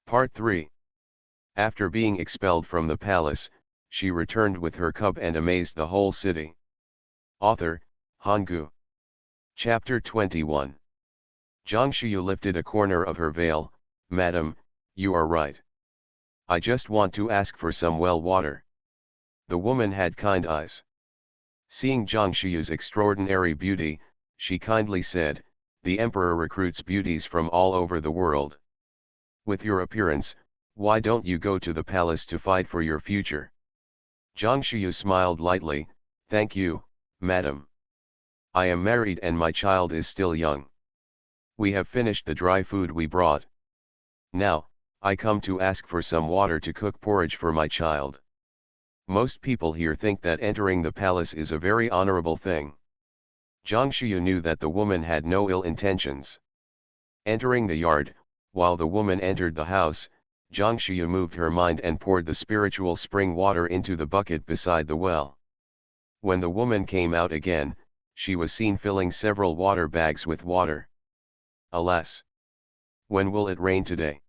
Part 3. After being expelled from the palace, she returned with her cup and amazed the whole city. Author, Hanggu. Chapter 21. Zhang Shiyu lifted a corner of her veil. Madam, you are right. I just want to ask for some well water. The woman had kind eyes. Seeing Zhang Shiyu's extraordinary beauty, she kindly said, the emperor recruits beauties from all over the world. With your appearance, why don't you go to the palace to fight for your future? Zhang Shiyu smiled lightly, thank you, madam. I am married and my child is still young. We have finished the dry food we brought. Now, I come to ask for some water to cook porridge for my child. Most people here think that entering the palace is a very honorable thing. Zhang Shiyu knew that the woman had no ill intentions. Entering the yard, while the woman entered the house, Zhang Shiyu moved her mind and poured the spiritual spring water into the bucket beside the well. When the woman came out again, she was seen filling several water bags with water. Alas! When will it rain today?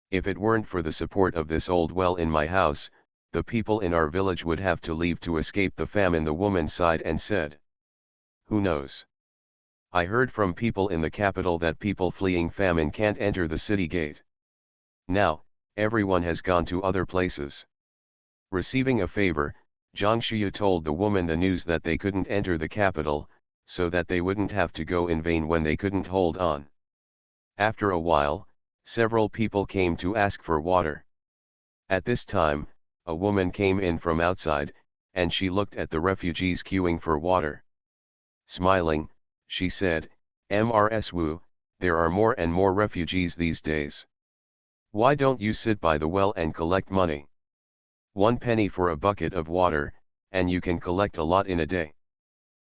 If it weren't for the support of this old well in my house, the people in our village would have to leave to escape the famine. The woman sighed and said. Who knows? I heard from people in the capital that people fleeing famine can't enter the city gate. Now, everyone has gone to other places. Receiving a favor, Zhang Shiyu told the woman the news that they couldn't enter the capital, so that they wouldn't have to go in vain when they couldn't hold on. After a while, several people came to ask for water. At this time, a woman came in from outside, and she looked at the refugees queuing for water. Smiling, she said, Mrs. Wu, there are more and more refugees these days. Why don't you sit by the well and collect money? 1 penny for a bucket of water, and you can collect a lot in a day.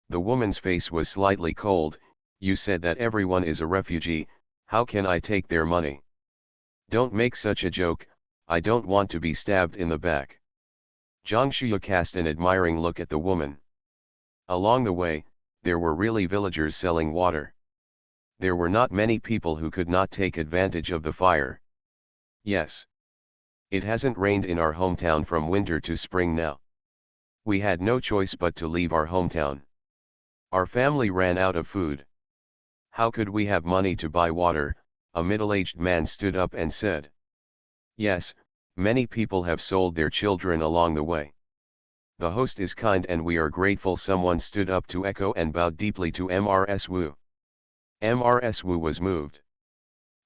The woman's face was slightly cold. You said that everyone is a refugee, how can I take their money? Don't make such a joke, I don't want to be stabbed in the back. Zhang Shiyu cast an admiring look at the woman. Along the way, there were really villagers selling water. There were not many people who could not take advantage of the fire. Yes. It hasn't rained in our hometown from winter to spring now. We had no choice but to leave our hometown. Our family ran out of food. How could we have money to buy water? A middle-aged man stood up and said. Yes, many people have sold their children along the way. The host is kind and we are grateful. Someone stood up to echo and bowed deeply to Mrs. Wu. Mrs. Wu was moved.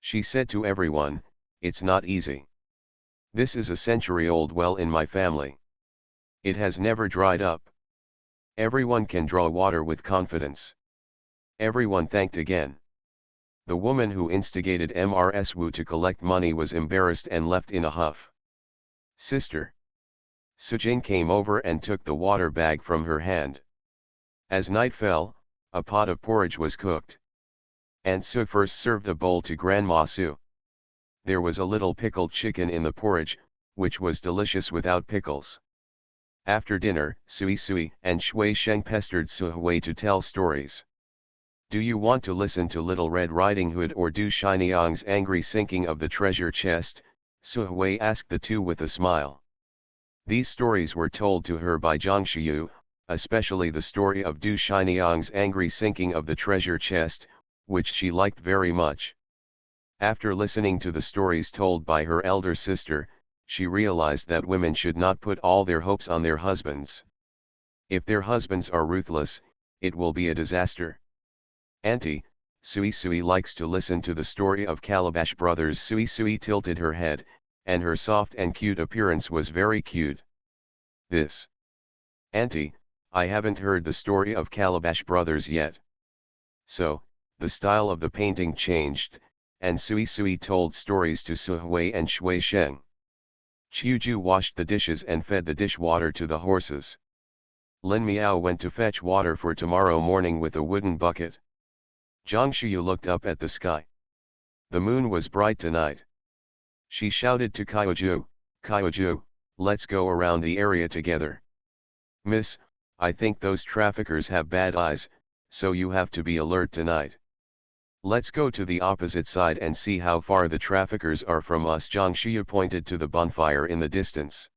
She said to everyone, it's not easy. This is a century-old well in my family. It has never dried up. Everyone can draw water with confidence. Everyone thanked again. The woman who instigated Mrs. Wu to collect money was embarrassed and left in a huff. Sister. Sujing came over and took the water bag from her hand. As night fell, a pot of porridge was cooked. Aunt Su first served a bowl to Grandma Su. There was a little pickled chicken in the porridge, which was delicious without pickles. After dinner, Sui Sui and Shui Sheng pestered Su Hui to tell stories. Do you want to listen to Little Red Riding Hood or Do Shinyang's angry sinking of the treasure chest? Su Hui asked the two with a smile. These stories were told to her by Zhang Shiyu, especially the story of Du Shinyang's angry sinking of the treasure chest, which she liked very much. After listening to the stories told by her elder sister, she realized that women should not put all their hopes on their husbands. If their husbands are ruthless, it will be a disaster. Auntie, Sui Sui likes to listen to the story of Calabash Brothers. Sui Sui tilted her head, and her soft and cute appearance was very cute. This. Auntie, I haven't heard the story of Calabash Brothers yet. So, the style of the painting changed, and Sui Sui told stories to Su Hui and Shui Sheng. Qiuju washed the dishes and fed the dishwater to the horses. Lin Miao went to fetch water for tomorrow morning with a wooden bucket. Zhang Shiyu looked up at the sky. The moon was bright tonight. She shouted to Kaiju, let's go around the area together. Miss, I think those traffickers have bad eyes, so you have to be alert tonight. Let's go to the opposite side and see how far the traffickers are from us. Zhang Xue pointed to the bonfire in the distance.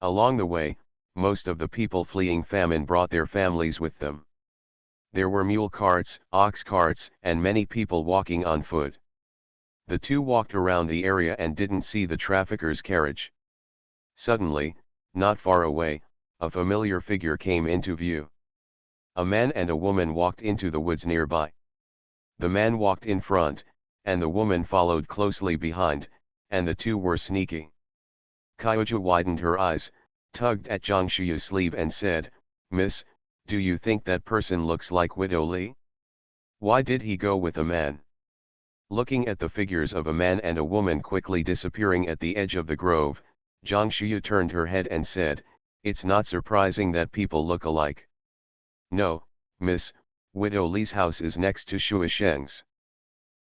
Along the way, most of the people fleeing famine brought their families with them. There were mule carts, ox carts, and many people walking on foot. The two walked around the area and didn't see the trafficker's carriage. Suddenly, not far away, a familiar figure came into view. A man and a woman walked into the woods nearby. The man walked in front, and the woman followed closely behind, and the two were sneaking. Kyoja widened her eyes, tugged at Zhang Xue's sleeve and said, "Miss, do you think that person looks like Widow Li? Why did he go with a man?" Looking at the figures of a man and a woman quickly disappearing at the edge of the grove, Zhang Xue turned her head and said, "It's not surprising that people look alike. No, Miss, Widow Li's house is next to Shui Sheng's.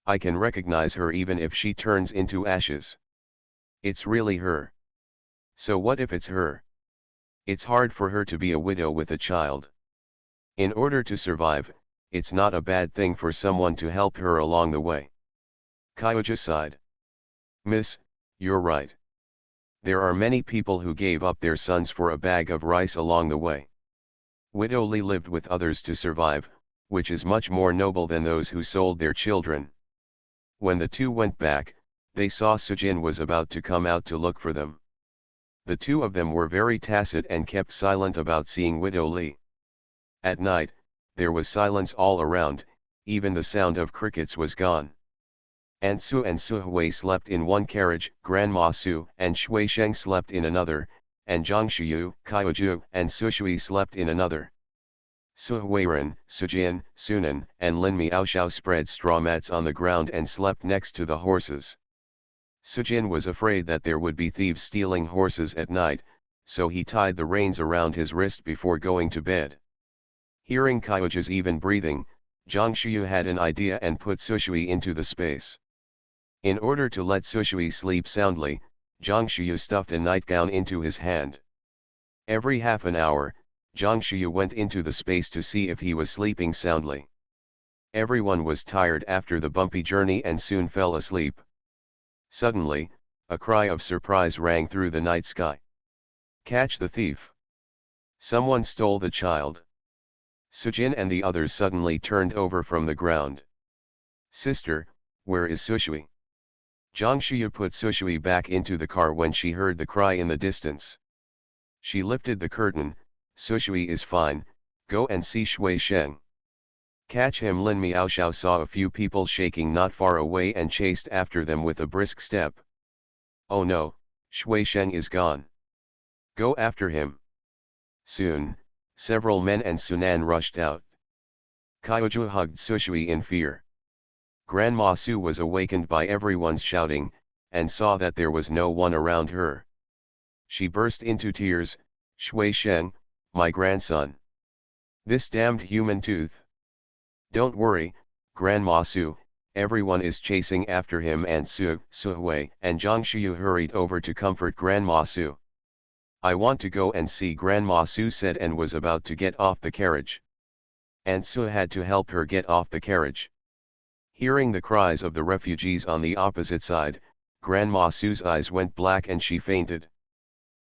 I can recognize her even if she turns into ashes. It's really her. So what if it's her? It's hard for her to be a widow with a child. In order to survive, it's not a bad thing for someone to help her along the way." Kyoja sighed. "Miss, you're right. There are many people who gave up their sons for a bag of rice along the way. Widow Li lived with others to survive, which is much more noble than those who sold their children." When the two went back, they saw Sujin was about to come out to look for them. The two of them were very tacit and kept silent about seeing Widow Li. At night, there was silence all around, even the sound of crickets was gone. Ansu and Suhui slept in one carriage, Grandma Su and Shui Sheng slept in another, and Zhang Xiu, Kyoju and Sushui slept in another. Suhuiren, Sujin, Sunan, and Lin Miaoxiao spread straw mats on the ground and slept next to the horses. Sujin was afraid that there would be thieves stealing horses at night, so he tied the reins around his wrist before going to bed. Hearing Kyoja's even breathing, Zhang Xiu had an idea and put Sushui into the space. In order to let Sushui sleep soundly, Zhang Xiu stuffed a nightgown into his hand. Every half an hour, Zhang Xiu went into the space to see if he was sleeping soundly. Everyone was tired after the bumpy journey and soon fell asleep. Suddenly, a cry of surprise rang through the night sky. "Catch the thief! Someone stole the child!" Sujin and the others suddenly turned over from the ground. "Sister, where is Sushui?" Zhang Xiu put Sushui back into the car when she heard the cry in the distance. She lifted the curtain. "Sushui is fine, go and see Shui Sheng. Catch him." Lin Miaoxiao saw a few people shaking not far away and chased after them with a brisk step. "Oh no, Shui Sheng is gone. Go after him." Soon, several men and Sunan rushed out. Kyoju hugged Sushui in fear. Grandma Su was awakened by everyone's shouting, and saw that there was no one around her. She burst into tears. "Shui Sheng, my grandson. This damned human tooth." "Don't worry, Grandma Su, everyone is chasing after him." And Suhui and Zhang Xiu hurried over to comfort Grandma Su. "I want to go and see," Grandma Su said, and was about to get off the carriage. And Su had to help her get off the carriage. Hearing the cries of the refugees on the opposite side, Grandma Su's eyes went black and she fainted.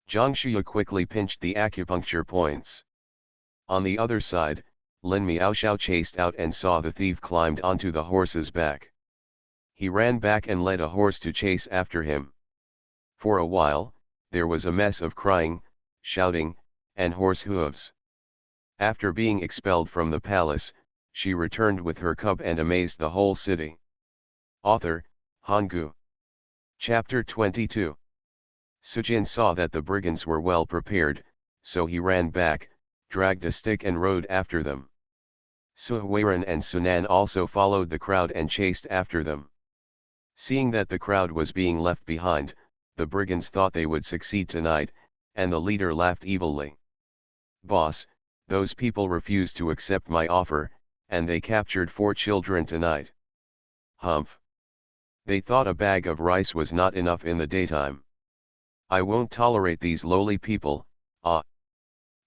Zhang Xiu quickly pinched the acupuncture points. On the other side, Lin Miaoxiao chased out and saw the thief climbed onto the horse's back. He ran back and led a horse to chase after him. For a while, there was a mess of crying, shouting, and horse hooves. After being expelled from the palace, she returned with her cub and amazed the whole city. Author, Hanggu. Chapter 22. Sujin saw that the brigands were well prepared, so he ran back, dragged a stick and rode after them. Suhuiren and Sunan also followed the crowd and chased after them. Seeing that the crowd was being left behind, the brigands thought they would succeed tonight, and the leader laughed evilly. "Boss, those people refused to accept my offer, and they captured 4 children tonight. Humph. They thought a bag of rice was not enough in the daytime. I won't tolerate these lowly people, ah."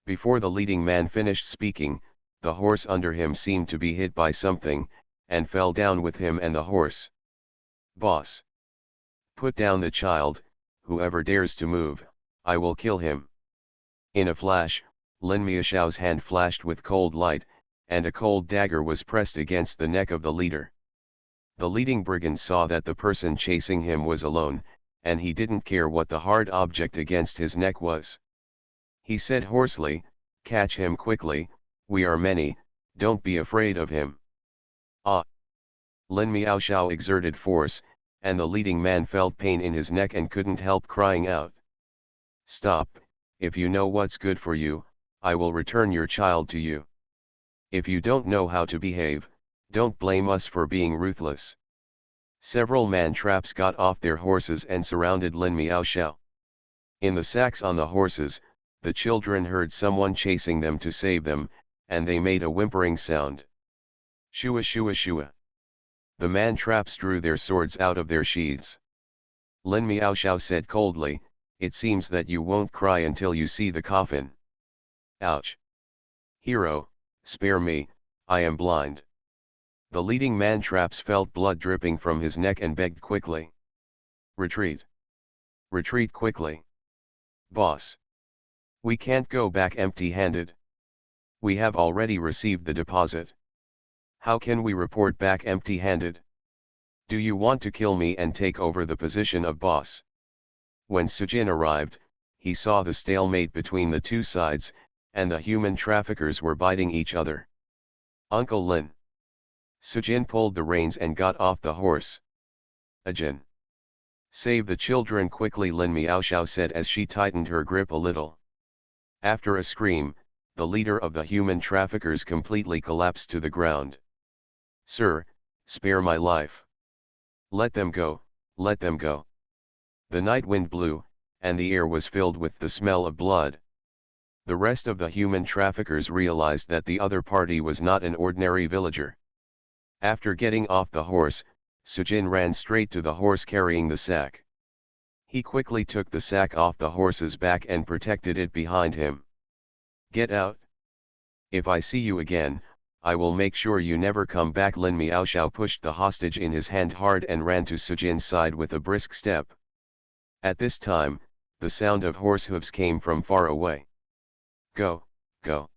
Before the leading man finished speaking, the horse under him seemed to be hit by something, and fell down with him and the horse. "Boss! Put down the child, whoever dares to move, I will kill him." In a flash, Lin Miaoxiao's hand flashed with cold light, and a cold dagger was pressed against the neck of the leader. The leading brigand saw that the person chasing him was alone, and he didn't care what the hard object against his neck was. He said hoarsely, "Catch him quickly, we are many, don't be afraid of him." Ah! Lin Miaoxiao exerted force, and the leading man felt pain in his neck and couldn't help crying out. "Stop, if you know what's good for you, I will return your child to you. If you don't know how to behave, don't blame us for being ruthless." Several man-traps got off their horses and surrounded Lin Miaoxiao. In the sacks on the horses, the children heard someone chasing them to save them, and they made a whimpering sound. "Shua shua shua." The man-traps drew their swords out of their sheaths. Lin Miaoxiao said coldly, "It seems that you won't cry until you see the coffin." "Ouch! Hero, spare me, I am blind." The leading man-traps felt blood dripping from his neck and begged quickly. "Retreat! Retreat quickly! Boss! We can't go back empty-handed. We have already received the deposit. How can we report back empty-handed? Do you want to kill me and take over the position of boss?" When Sujin arrived, he saw the stalemate between the two sides, and the human traffickers were biting each other. "Uncle Lin." Sujin pulled the reins and got off the horse. "Ajin. Save the children quickly," Lin Miaoxiao said as she tightened her grip a little. After a scream, the leader of the human traffickers completely collapsed to the ground. "Sir, spare my life. Let them go, let them go." The night wind blew, and the air was filled with the smell of blood. The rest of the human traffickers realized that the other party was not an ordinary villager. After getting off the horse, Sujin ran straight to the horse carrying the sack. He quickly took the sack off the horse's back and protected it behind him. "Get out! If I see you again, I will make sure you never come back." Lin Miaoxiao pushed the hostage in his hand hard and ran to Sujin's side with a brisk step. At this time, the sound of horse hooves came from far away. "Go, go!"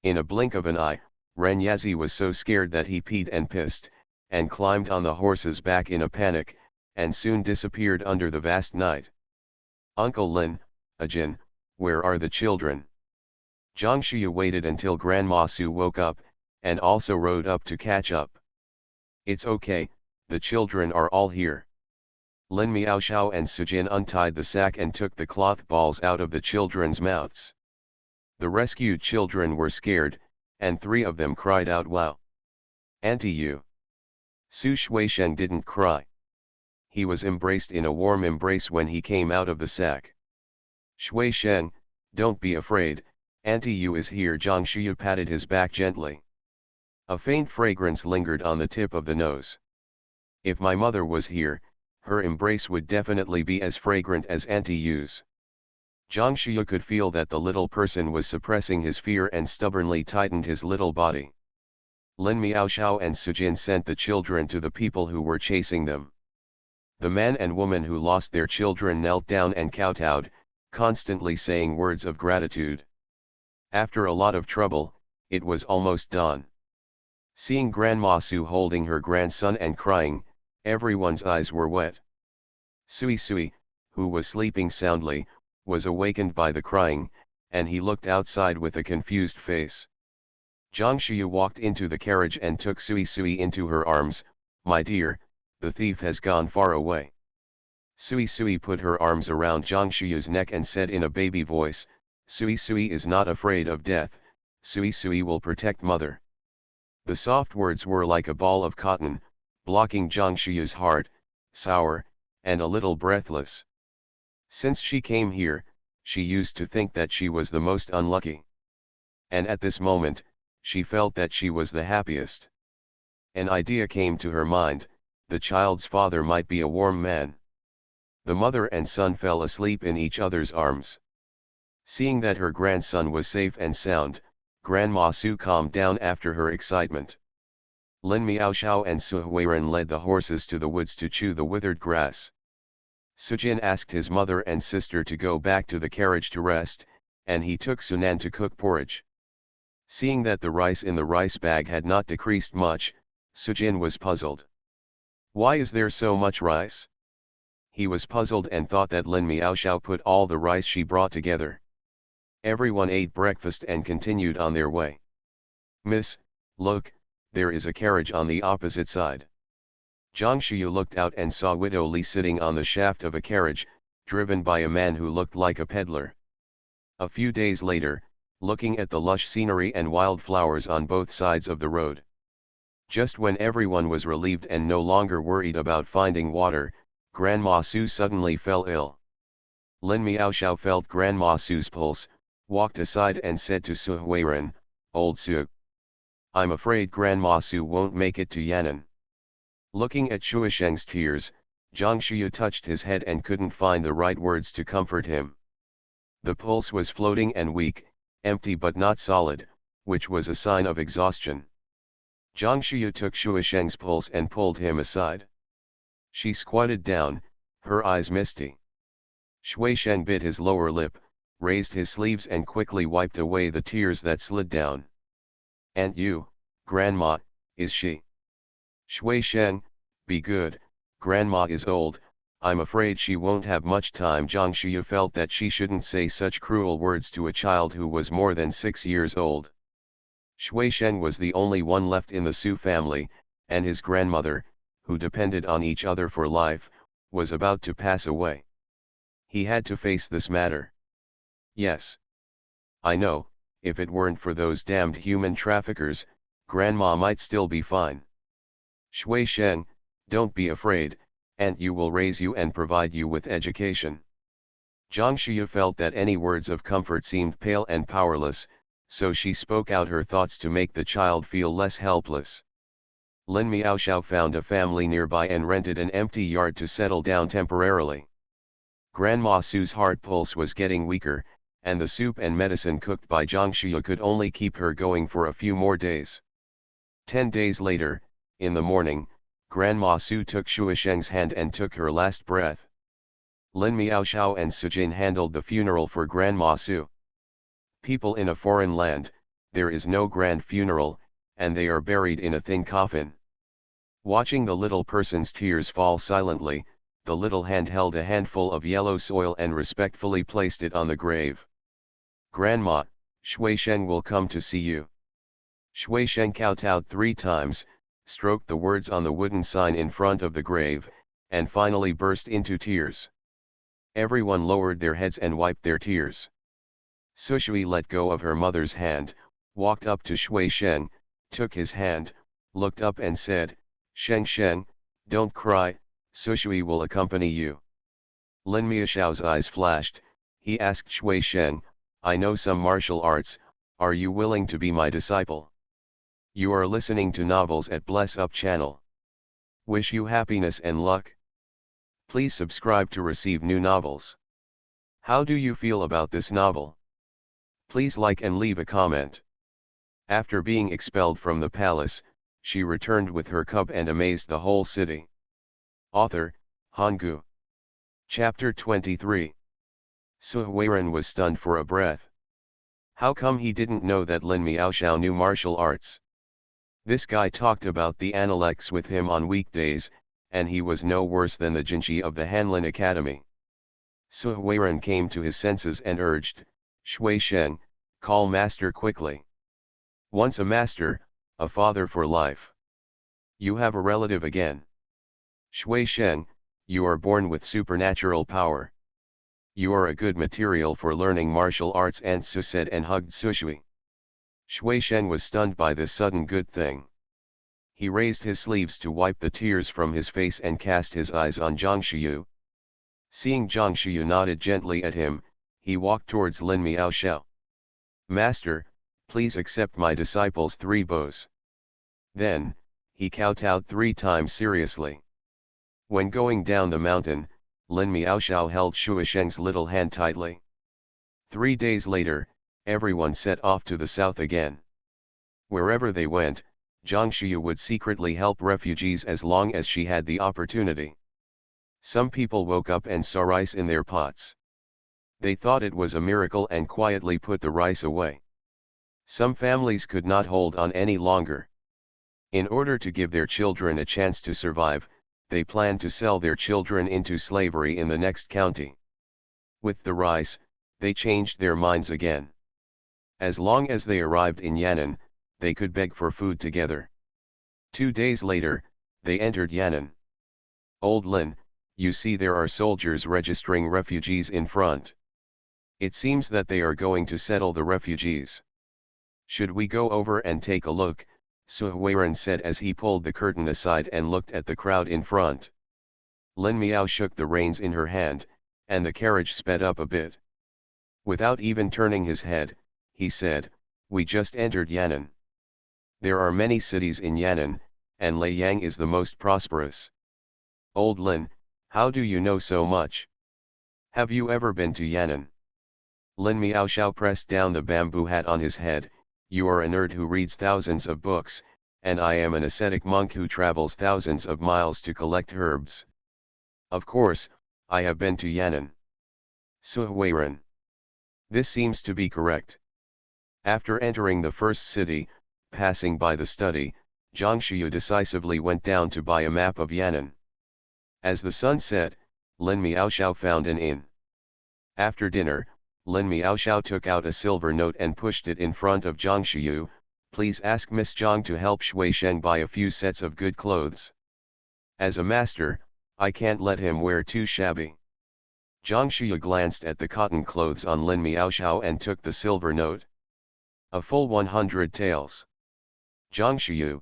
In a blink of an eye, Ren Yazi was so scared that he peed and pissed, and climbed on the horse's back in a panic, and soon disappeared under the vast night. "Uncle Lin, Ajin, where are the children?" Zhang Shuya waited until Grandma Su woke up, and also rode up to catch up. "It's okay, the children are all here." Lin Miaoxiao and Sujin untied the sack and took the cloth balls out of the children's mouths. The rescued children were scared, and 3 of them cried out, "Wow! Auntie you!" Su Shuisheng didn't cry. He was embraced in a warm embrace when he came out of the sack. "Shuisheng, don't be afraid, Auntie Yu is here." Zhang Shuya patted his back gently. A faint fragrance lingered on the tip of the nose. If my mother was here, her embrace would definitely be as fragrant as Auntie Yu's. Zhang Shuya could feel that the little person was suppressing his fear and stubbornly tightened his little body. Lin Miaoxiao and Sujin sent the children to the people who were chasing them. The man and woman who lost their children knelt down and kowtowed, constantly saying words of gratitude. After a lot of trouble, it was almost dawn. Seeing Grandma Su holding her grandson and crying, everyone's eyes were wet. Sui Sui, who was sleeping soundly, was awakened by the crying, and he looked outside with a confused face. Zhang Shuya walked into the carriage and took Sui Sui into her arms. "My dear, the thief has gone far away." Sui Sui put her arms around Zhang Shuya's neck and said in a baby voice, "Sui Sui is not afraid of death, Sui Sui will protect mother." The soft words were like a ball of cotton, blocking Zhang Shuya's heart, sour, and a little breathless. Since she came here, she used to think that she was the most unlucky. And at this moment, she felt that she was the happiest. An idea came to her mind: the child's father might be a warm man. The mother and son fell asleep in each other's arms. Seeing that her grandson was safe and sound, Grandma Su calmed down after her excitement. Lin Miaoxiao and Su Huiren led the horses to the woods to chew the withered grass. Sujin asked his mother and sister to go back to the carriage to rest, and he took Sunan to cook porridge. Seeing that the rice in the rice bag had not decreased much, Sujin was puzzled. Why is there so much rice? He was puzzled and thought that Lin Miaoxiao put all the rice she brought together. Everyone ate breakfast and continued on their way. Miss, look, there is a carriage on the opposite side. Zhang Shiyu looked out and saw Widow Li sitting on the shaft of a carriage, driven by a man who looked like a peddler. A few days later, looking at the lush scenery and wildflowers on both sides of the road. Just when everyone was relieved and no longer worried about finding water, Grandma Su suddenly fell ill. Lin Miaoxiao felt Grandma Su's pulse, walked aside and said to Su Huiren, "Old Su. I'm afraid Grandma Su won't make it to Yan'an." Looking at Shuisheng's tears, Zhang Shiyu touched his head and couldn't find the right words to comfort him. The pulse was floating and weak, empty but not solid, which was a sign of exhaustion. Zhang Shiyu took Shuisheng's pulse and pulled him aside. She squatted down, her eyes misty. Shuisheng bit his lower lip, raised his sleeves and quickly wiped away the tears that slid down. "And you, Grandma, is she?" "Shuisheng, be good, Grandma is old, I'm afraid she won't have much time." Zhang Shiyu felt that she shouldn't say such cruel words to a child who was more than 6 years old. Shuisheng was the only one left in the Su family, and his grandmother, who depended on each other for life, was about to pass away. He had to face this matter. "Yes. I know, if it weren't for those damned human traffickers, Grandma might still be fine. Shuisheng, don't be afraid, Aunt Yu will raise you and provide you with education." Zhang Shiyu felt that any words of comfort seemed pale and powerless, so she spoke out her thoughts to make the child feel less helpless. Lin Miaoxiao found a family nearby and rented an empty yard to settle down temporarily. Grandma Su's heart pulse was getting weaker, and the soup and medicine cooked by Zhang Shiyu could only keep her going for a few more days. 10 days later, in the morning, Grandma Su took Shuisheng's hand and took her last breath. Lin Miaoxiao and Sujin handled the funeral for Grandma Su. People in a foreign land, there is no grand funeral, and they are buried in a thin coffin. Watching the little person's tears fall silently, the little hand held a handful of yellow soil and respectfully placed it on the grave. "Grandma, Shuisheng will come to see you." Shuisheng kowtowed 3 times, stroked the words on the wooden sign in front of the grave, and finally burst into tears. Everyone lowered their heads and wiped their tears. Sushui let go of her mother's hand, walked up to Shuisheng, took his hand, looked up and said, "Sheng Sheng, don't cry, Sushui will accompany you." Lin Miaoxiao's eyes flashed, he asked Shuisheng, "I know some martial arts, are you willing to be my disciple?" You are listening to Novels at Bless Up channel. Wish you happiness and luck. Please subscribe to receive new novels. How do you feel about this novel? Please like and leave a comment. After being expelled from the palace, she returned with her cub and amazed the whole city. Author, Hanggu. Chapter 23. Su Huiren was stunned for a breath. How come he didn't know that Lin Miaoxiao knew martial arts? This guy talked about the Analects with him on weekdays, and he was no worse than the Jinchi of the Hanlin Academy. Su Huiren came to his senses and urged, "Shuisheng, call master quickly. Once a master, a father for life. You have a relative again. Shuisheng, you are born with supernatural power. You are a good material for learning martial arts." Aunt Su said and hugged Sushui. Shuisheng was stunned by this sudden good thing. He raised his sleeves to wipe the tears from his face and cast his eyes on Zhang Shiyu. Seeing Zhang Shiyu nodded gently at him, he walked towards Lin Miaoxiao. "Master, please accept my disciple's 3 bows." Then, he kowtowed 3 times seriously. When going down the mountain, Lin Miaoxiao held Shuisheng's little hand tightly. 3 days later, everyone set off to the south again. Wherever they went, Zhang Shuyu would secretly help refugees as long as she had the opportunity. Some people woke up and saw rice in their pots. They thought it was a miracle and quietly put the rice away. Some families could not hold on any longer. In order to give their children a chance to survive, they planned to sell their children into slavery in the next county. With the rice, they changed their minds again. As long as they arrived in Yan'an, they could beg for food together. 2 days later, they entered Yan'an. Old Lin, you see there are soldiers registering refugees in front. It seems that they are going to settle the refugees. Should we go over and take a look? Su Huiran said as he pulled the curtain aside and looked at the crowd in front. Lin Miao shook the reins in her hand, and the carriage sped up a bit. Without even turning his head, he said, "We just entered Yan'an. There are many cities in Yan'an, and Luoyang is the most prosperous." "Old Lin, how do you know so much? Have you ever been to Yan'an?" Lin Miaoxiao pressed down the bamboo hat on his head. "You are a nerd who reads thousands of books, and I am an ascetic monk who travels thousands of miles to collect herbs. Of course, I have been to Yan'an." Su Huiran. This seems to be correct. After entering the first city, passing by the study, Zhang Shuyu decisively went down to buy a map of Yan'an. As the sun set, Lin Miaoxiao found an inn. After dinner, Lin Miaoxiao took out a silver note and pushed it in front of Zhang Shuyu. "Please ask Miss Zhang to help Shui Sheng buy a few sets of good clothes. As a master, I can't let him wear too shabby." Zhang Shuyu glanced at the cotton clothes on Lin Miaoxiao and took the silver note. A full 100 taels. Zhang Shuyu.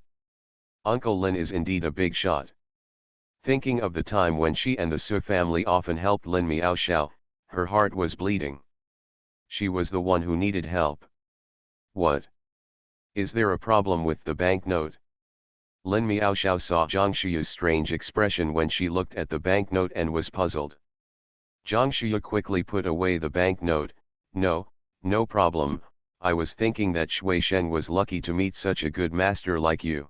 Uncle Lin is indeed a big shot. Thinking of the time when she and the Su family often helped Lin Miaoxiao, her heart was bleeding. She was the one who needed help. "What? Is there a problem with the banknote?" Lin Miaoxiao saw Zhang Shuyu's strange expression when she looked at the banknote and was puzzled. Zhang Shuyu quickly put away the banknote. No problem, I was thinking that Shui Sheng was lucky to meet such a good master like you.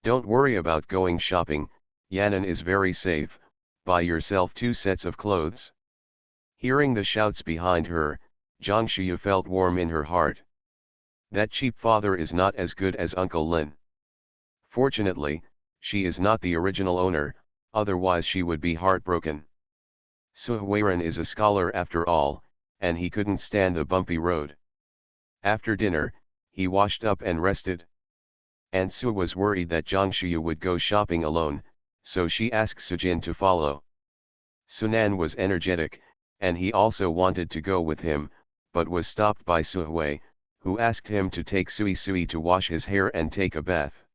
Don't worry about going shopping, Yan'an is very safe, buy yourself 2 sets of clothes." Hearing the shouts behind her, Zhang Shuyu felt warm in her heart. That cheap father is not as good as Uncle Lin. Fortunately, she is not the original owner, otherwise she would be heartbroken. Su Huiran is a scholar after all, and he couldn't stand the bumpy road. After dinner, he washed up and rested. Aunt Su was worried that Zhang Shuyu would go shopping alone, so she asked Sujin to follow. Sunan was energetic, and he also wanted to go with him, but was stopped by Su Hui, who asked him to take Sui Sui to wash his hair and take a bath.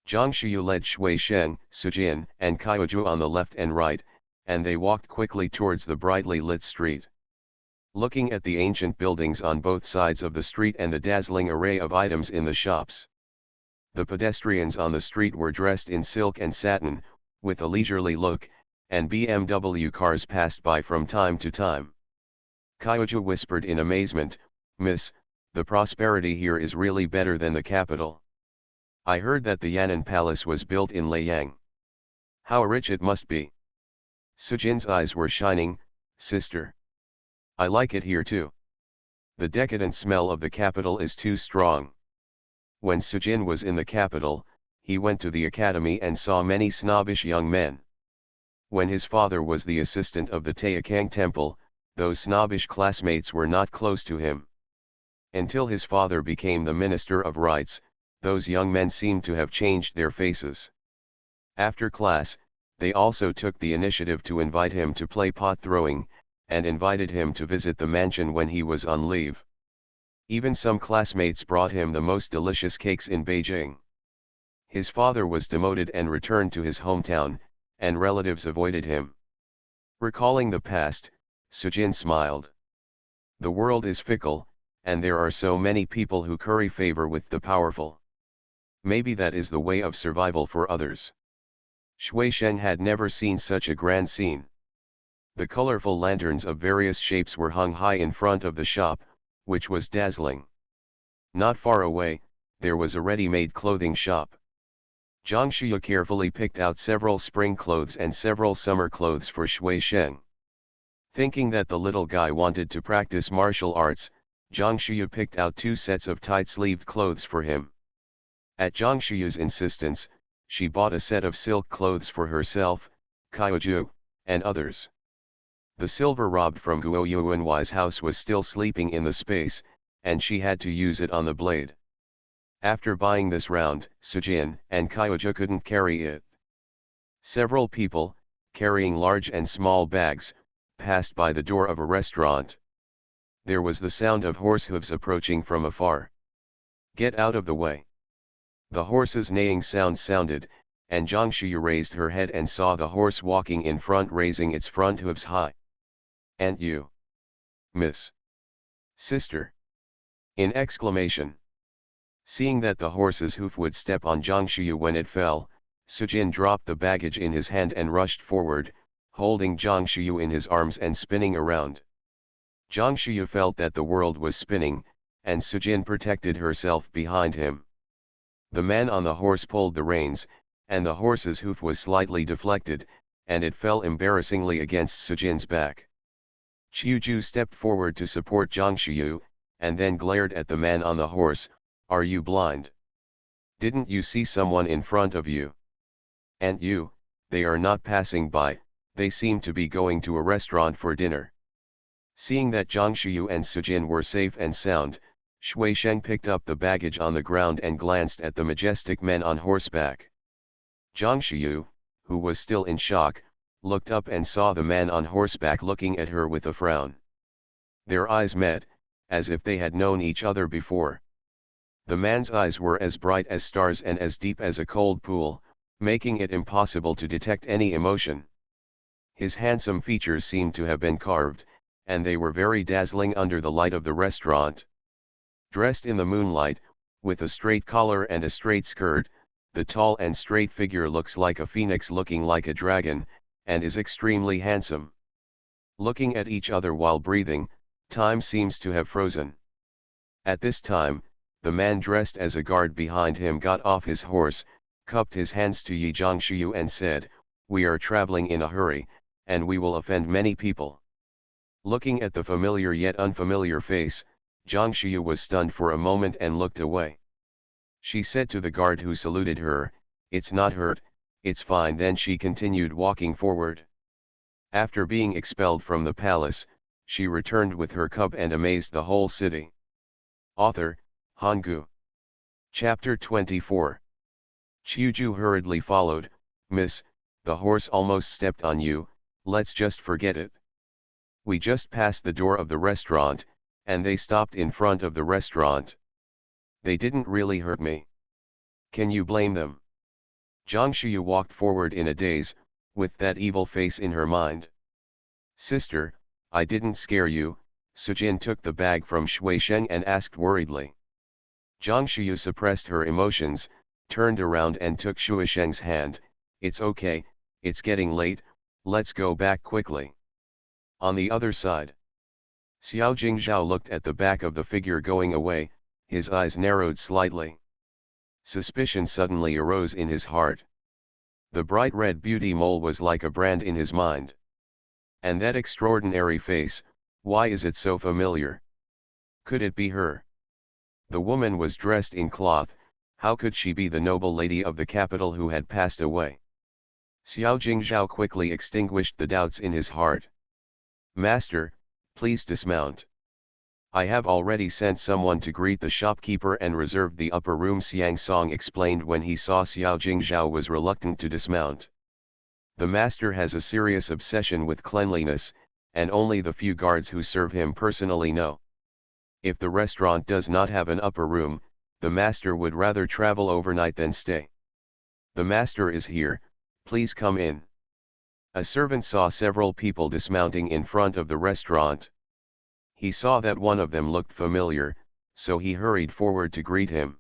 Zhang Shuyu led Shui Sheng, Sujin, and Kaiju on the left and right, and they walked quickly towards the brightly lit street. Looking at the ancient buildings on both sides of the street and the dazzling array of items in the shops. The pedestrians on the street were dressed in silk and satin, with a leisurely look, and BMW cars passed by from time to time. Kaiju whispered in amazement, "Miss, the prosperity here is really better than the capital. I heard that the Yan'an Palace was built in Luoyang. How rich it must be." Sujin's eyes were shining. "Sister, I like it here too. The decadent smell of the capital is too strong." When Sujin was in the capital, he went to the academy and saw many snobbish young men. When his father was the assistant of the Taikang temple, those snobbish classmates were not close to him. Until his father became the minister of rites, those young men seemed to have changed their faces. After class, they also took the initiative to invite him to play pot throwing, and invited him to visit the mansion when he was on leave. Even some classmates brought him the most delicious cakes in Beijing. His father was demoted and returned to his hometown, and relatives avoided him. Recalling the past, Sujin smiled. The world is fickle, and there are so many people who curry favor with the powerful. Maybe that is the way of survival for others. Shui Sheng had never seen such a grand scene. The colorful lanterns of various shapes were hung high in front of the shop, which was dazzling. Not far away, there was a ready-made clothing shop. Zhang Shuya carefully picked out several spring clothes and several summer clothes for Shui Sheng. Thinking that the little guy wanted to practice martial arts, Zhang Shuya picked out 2 sets of tight-sleeved clothes for him. At Zhang Shuya's insistence, she bought a set of silk clothes for herself, Kaiju, and others. The silver robe from Guo Yuanwai's house was still sleeping in the space, and she had to use it on the blade. After buying this round, Sujin and Kaiju couldn't carry it. Several people, carrying large and small bags, passed by the door of a restaurant. There was the sound of horse hooves approaching from afar. "Get out of the way." The horse's neighing sound sounded, and Zhang Shuya raised her head and saw the horse walking in front, raising its front hooves high. "And you, Miss Sister!" In exclamation. Seeing that the horse's hoof would step on Zhang Shuya when it fell, Sujin dropped the baggage in his hand and rushed forward, holding Zhang Shuya in his arms and spinning around. Zhang Shuya felt that the world was spinning, and Sujin protected herself behind him. The man on the horse pulled the reins, and the horse's hoof was slightly deflected, and it fell embarrassingly against Sujin's back. Qiuju stepped forward to support Zhang Shuya, and then glared at the man on the horse. "Are you blind? Didn't you see someone in front of you? And you, they are not passing by, they seem to be going to a restaurant for dinner." Seeing that Zhang Shuya and Sujin were safe and sound, Shui Sheng picked up the baggage on the ground and glanced at the majestic men on horseback. Zhang Shuya, who was still in shock, looked up and saw the man on horseback looking at her with a frown. Their eyes met, as if they had known each other before. The man's eyes were as bright as stars and as deep as a cold pool, making it impossible to detect any emotion. His handsome features seemed to have been carved, and they were very dazzling under the light of the restaurant. Dressed in the moonlight, with a straight collar and a straight skirt, the tall and straight figure looks like a phoenix looking like a dragon, and is extremely handsome. Looking at each other while breathing, time seems to have frozen. At this time, the man dressed as a guard behind him got off his horse, cupped his hands to Yi Zhang Shuya and said, "We are traveling in a hurry, and we will offend many people." Looking at the familiar yet unfamiliar face, Zhang Shuya was stunned for a moment and looked away. She said to the guard who saluted her, "It's not hurt, it's fine." Then she continued walking forward. After being expelled from the palace, she returned with her cub and amazed the whole city. Author, Hanggu. Chapter 24. Qiuju hurriedly followed. "Miss, the horse almost stepped on you, let's just forget it. We just passed the door of the restaurant, and they stopped in front of the restaurant. They didn't really hurt me. Can you blame them?" Zhang Shuya walked forward in a daze, with that evil face in her mind. "Sister, I didn't scare you." Sujin took the bag from Shui Sheng and asked worriedly. Zhang Shuya suppressed her emotions, turned around and took Shui Sheng's hand. "It's okay, it's getting late, let's go back quickly." On the other side, Xiao Jingzhao looked at the back of the figure going away, his eyes narrowed slightly. Suspicion suddenly arose in his heart. The bright red beauty mole was like a brand in his mind. And that extraordinary face, why is it so familiar? Could it be her? The woman was dressed in cloth, how could she be the noble lady of the capital who had passed away? Xiao Jingzhao quickly extinguished the doubts in his heart. "Master, please dismount. I have already sent someone to greet the shopkeeper and reserved the upper room." Xiang Song explained when he saw Xiao Jingzhao was reluctant to dismount. The master has a serious obsession with cleanliness, and only the few guards who serve him personally know. If the restaurant does not have an upper room, the master would rather travel overnight than stay. "The master is here, please come in." A servant saw several people dismounting in front of the restaurant. He saw that one of them looked familiar, so he hurried forward to greet him.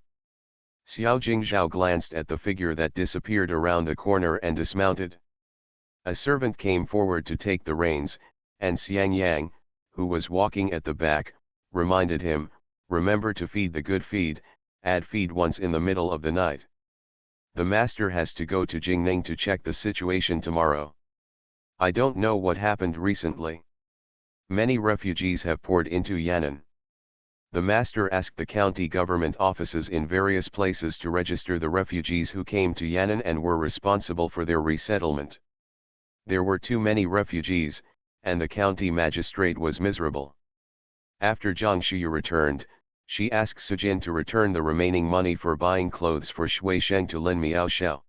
Xiao Jingzhao glanced at the figure that disappeared around the corner and dismounted. A servant came forward to take the reins, and Xiang Yang, who was walking at the back, reminded him, "Remember to feed the good feed, add feed once in the middle of the night. The master has to go to Jingning to check the situation tomorrow. I don't know what happened recently. Many refugees have poured into Yan'an. The master asked the county government offices in various places to register the refugees who came to Yan'an and were responsible for their resettlement. There were too many refugees, and the county magistrate was miserable. After Zhang Shuyu returned, she asked Sujin to return the remaining money for buying clothes for Shui Sheng to Lin Miaoxiao.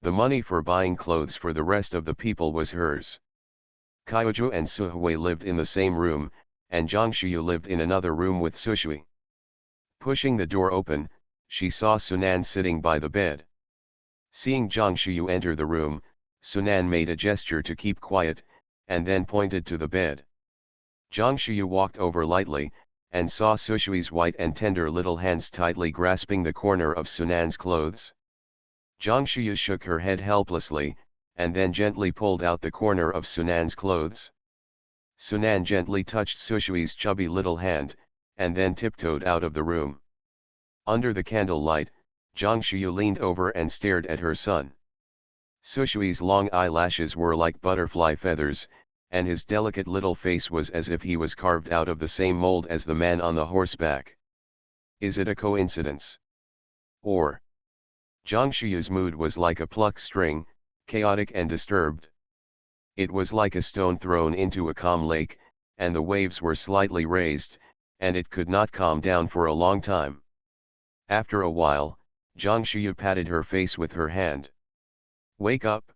The money for buying clothes for the rest of the people was hers. Kaioju and Su Hui lived in the same room, and Zhang Shuyu lived in another room with Su Shui. Pushing the door open, she saw Sunan sitting by the bed. Seeing Zhang Shuyu enter the room, Sunan made a gesture to keep quiet, and then pointed to the bed. Zhang Shuyu walked over lightly, and saw Su Shui's white and tender little hands tightly grasping the corner of Sunan's clothes. Zhang Shuyu shook her head helplessly, and then gently pulled out the corner of Sunan's clothes. Sunan gently touched Su Shui's chubby little hand, and then tiptoed out of the room. Under the candlelight, Zhang Shuyu leaned over and stared at her son. Su Shui's long eyelashes were like butterfly feathers, and his delicate little face was as if he was carved out of the same mold as the man on the horseback. Is it a coincidence? Or? Zhang Shuyu's mood was like a plucked string, chaotic and disturbed. It was like a stone thrown into a calm lake, and the waves were slightly raised, and it could not calm down for a long time. After a while, Zhang Shuyu patted her face with her hand. Wake up.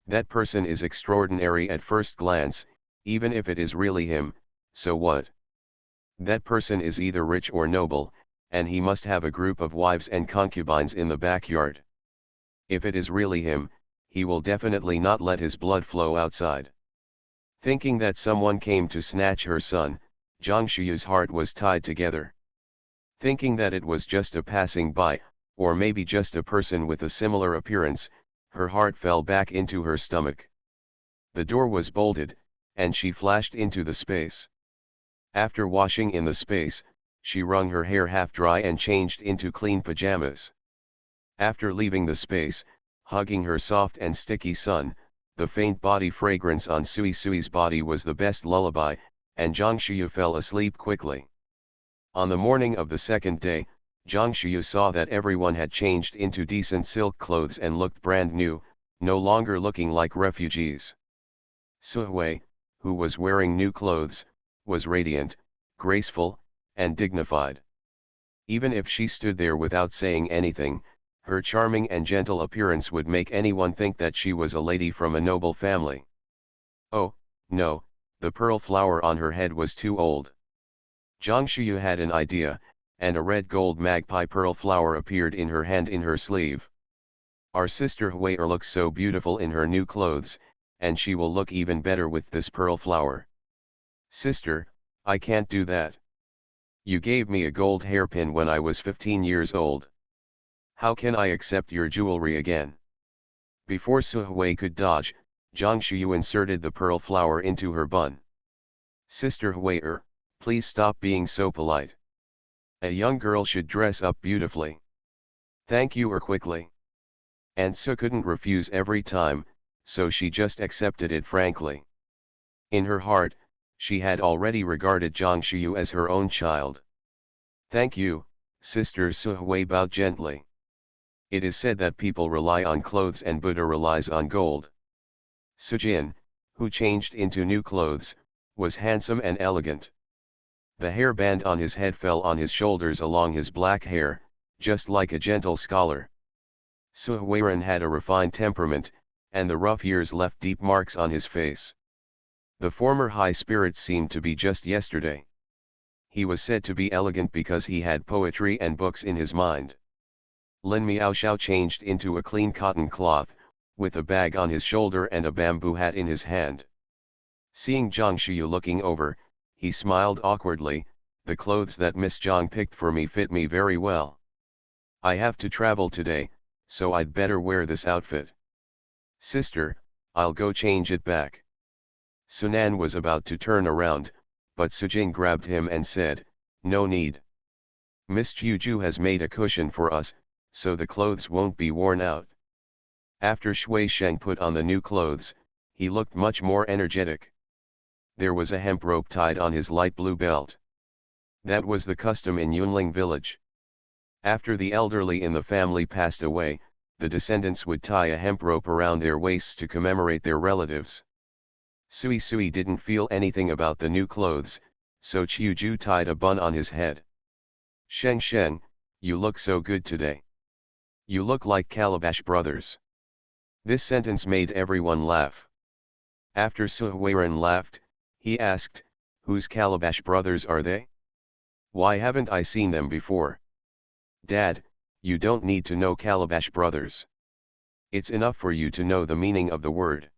That person is extraordinary at first glance, even if it is really him, so what? That person is either rich or noble, and he must have a group of wives and concubines in the backyard. If it is really him, he will definitely not let his blood flow outside. Thinking that someone came to snatch her son, Zhang Shuyu's heart was tied together. Thinking that it was just a passing by, or maybe just a person with a similar appearance, her heart fell back into her stomach. The door was bolted, and she flashed into the space. After washing in the space, she wrung her hair half dry and changed into clean pajamas. After leaving the space, hugging her soft and sticky son, the faint body fragrance on Sui Sui's body was the best lullaby, and Zhang Shuyu fell asleep quickly. On the morning of the second day, Zhang Shuyu saw that everyone had changed into decent silk clothes and looked brand new, no longer looking like refugees. Su Hui, who was wearing new clothes, was radiant, graceful, and dignified. Even if she stood there without saying anything, her charming and gentle appearance would make anyone think that she was a lady from a noble family. Oh, no, the pearl flower on her head was too old. Zhang Shuyu had an idea, and a red gold magpie pearl flower appeared in her hand in her sleeve. Our sister Hui looks so beautiful in her new clothes, and she will look even better with this pearl flower. Sister, I can't do that. You gave me a gold hairpin when I was 15 years old. How can I accept your jewelry again? Before Su Hui could dodge, Zhang Shuyu inserted the pearl flower into her bun. Sister Hui, please stop being so polite. A young girl should dress up beautifully. Thank you quickly. And Su couldn't refuse every time, so she just accepted it frankly. In her heart, she had already regarded Zhang Shuyu as her own child. Thank you, Sister Su Hui bowed gently. It is said that people rely on clothes and Buddha relies on gold. Sujin, who changed into new clothes, was handsome and elegant. The hairband on his head fell on his shoulders along his black hair, just like a gentle scholar. Su Huiren had a refined temperament, and the rough years left deep marks on his face. The former high spirits seemed to be just yesterday. He was said to be elegant because he had poetry and books in his mind. Lin Miaoxiao changed into a clean cotton cloth, with a bag on his shoulder and a bamboo hat in his hand. Seeing Zhang Shuyu looking over, he smiled awkwardly. The clothes that Miss Zhang picked for me fit me very well. I have to travel today, so I'd better wear this outfit. Sister, I'll go change it back. Sunan was about to turn around, but Sujin grabbed him and said, no need. Miss Chuju has made a cushion for us, so the clothes won't be worn out. After Shui Sheng put on the new clothes, he looked much more energetic. There was a hemp rope tied on his light blue belt. That was the custom in Yunling village. After the elderly in the family passed away, the descendants would tie a hemp rope around their waists to commemorate their relatives. Sui Sui didn't feel anything about the new clothes, so Chuju tied a bun on his head. Sheng Sheng, you look so good today. You look like Calabash brothers. This sentence made everyone laugh. After Su Weiren laughed, he asked, whose Calabash brothers are they? Why haven't I seen them before? Dad, you don't need to know Calabash brothers. It's enough for you to know the meaning of the word.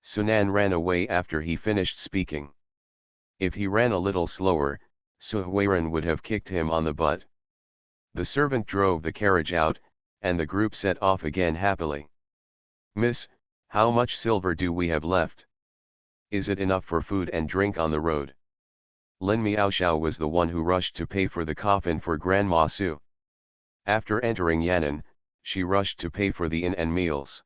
Sunan ran away after he finished speaking. If he ran a little slower, Su Weiren would have kicked him on the butt. The servant drove the carriage out, and the group set off again happily. Miss, how much silver do we have left? Is it enough for food and drink on the road? Lin Miaoxiao was the one who rushed to pay for the coffin for Grandma Su. After entering Yan'an, she rushed to pay for the inn and meals.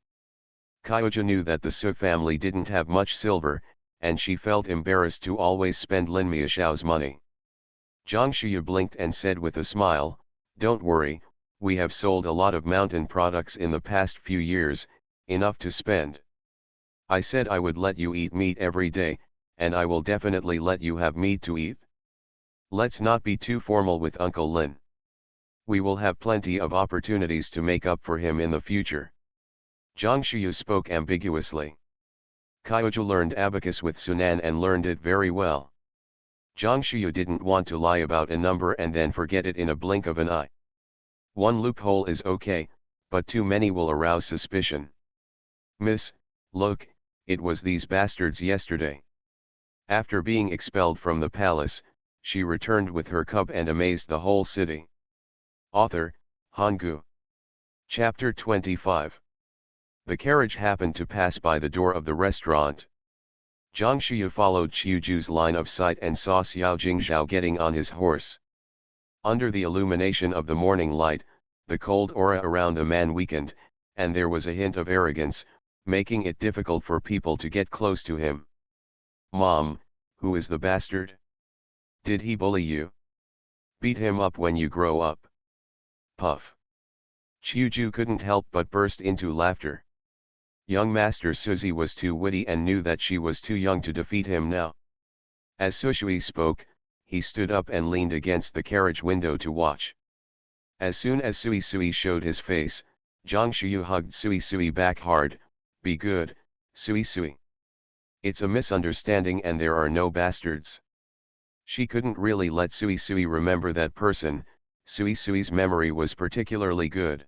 Kyoja knew that the Su family didn't have much silver, and she felt embarrassed to always spend Lin Miaoxiao's money. Zhang Shuya blinked and said with a smile, don't worry, we have sold a lot of mountain products in the past few years, enough to spend. I said I would let you eat meat every day, and I will definitely let you have meat to eat. Let's not be too formal with Uncle Lin. We will have plenty of opportunities to make up for him in the future. Zhang Shuya spoke ambiguously. Kyoja learned abacus with Sunan and learned it very well. Zhang Shuya didn't want to lie about a number and then forget it in a blink of an eye. One loophole is okay, but too many will arouse suspicion. Miss, look, it was these bastards yesterday. After being expelled from the palace, she returned with her cub and amazed the whole city. Author, Hanggu. Chapter 25. The carriage happened to pass by the door of the restaurant. Zhang Shuya followed Chuju's line of sight and saw Xiao Jingzhao getting on his horse. Under the illumination of the morning light, the cold aura around the man weakened, and there was a hint of arrogance, making it difficult for people to get close to him. Mom, who is the bastard? Did he bully you? Beat him up when you grow up. Puff. Chuju couldn't help but burst into laughter. Young Master Suzy was too witty and knew that she was too young to defeat him now. As Sushui spoke, he stood up and leaned against the carriage window to watch. As soon as Sui Sui showed his face, Zhang Shuyu hugged Sui Sui back hard. Be good, Sui Sui. It's a misunderstanding and there are no bastards. She couldn't really let Sui Sui remember that person. Sui Sui's memory was particularly good.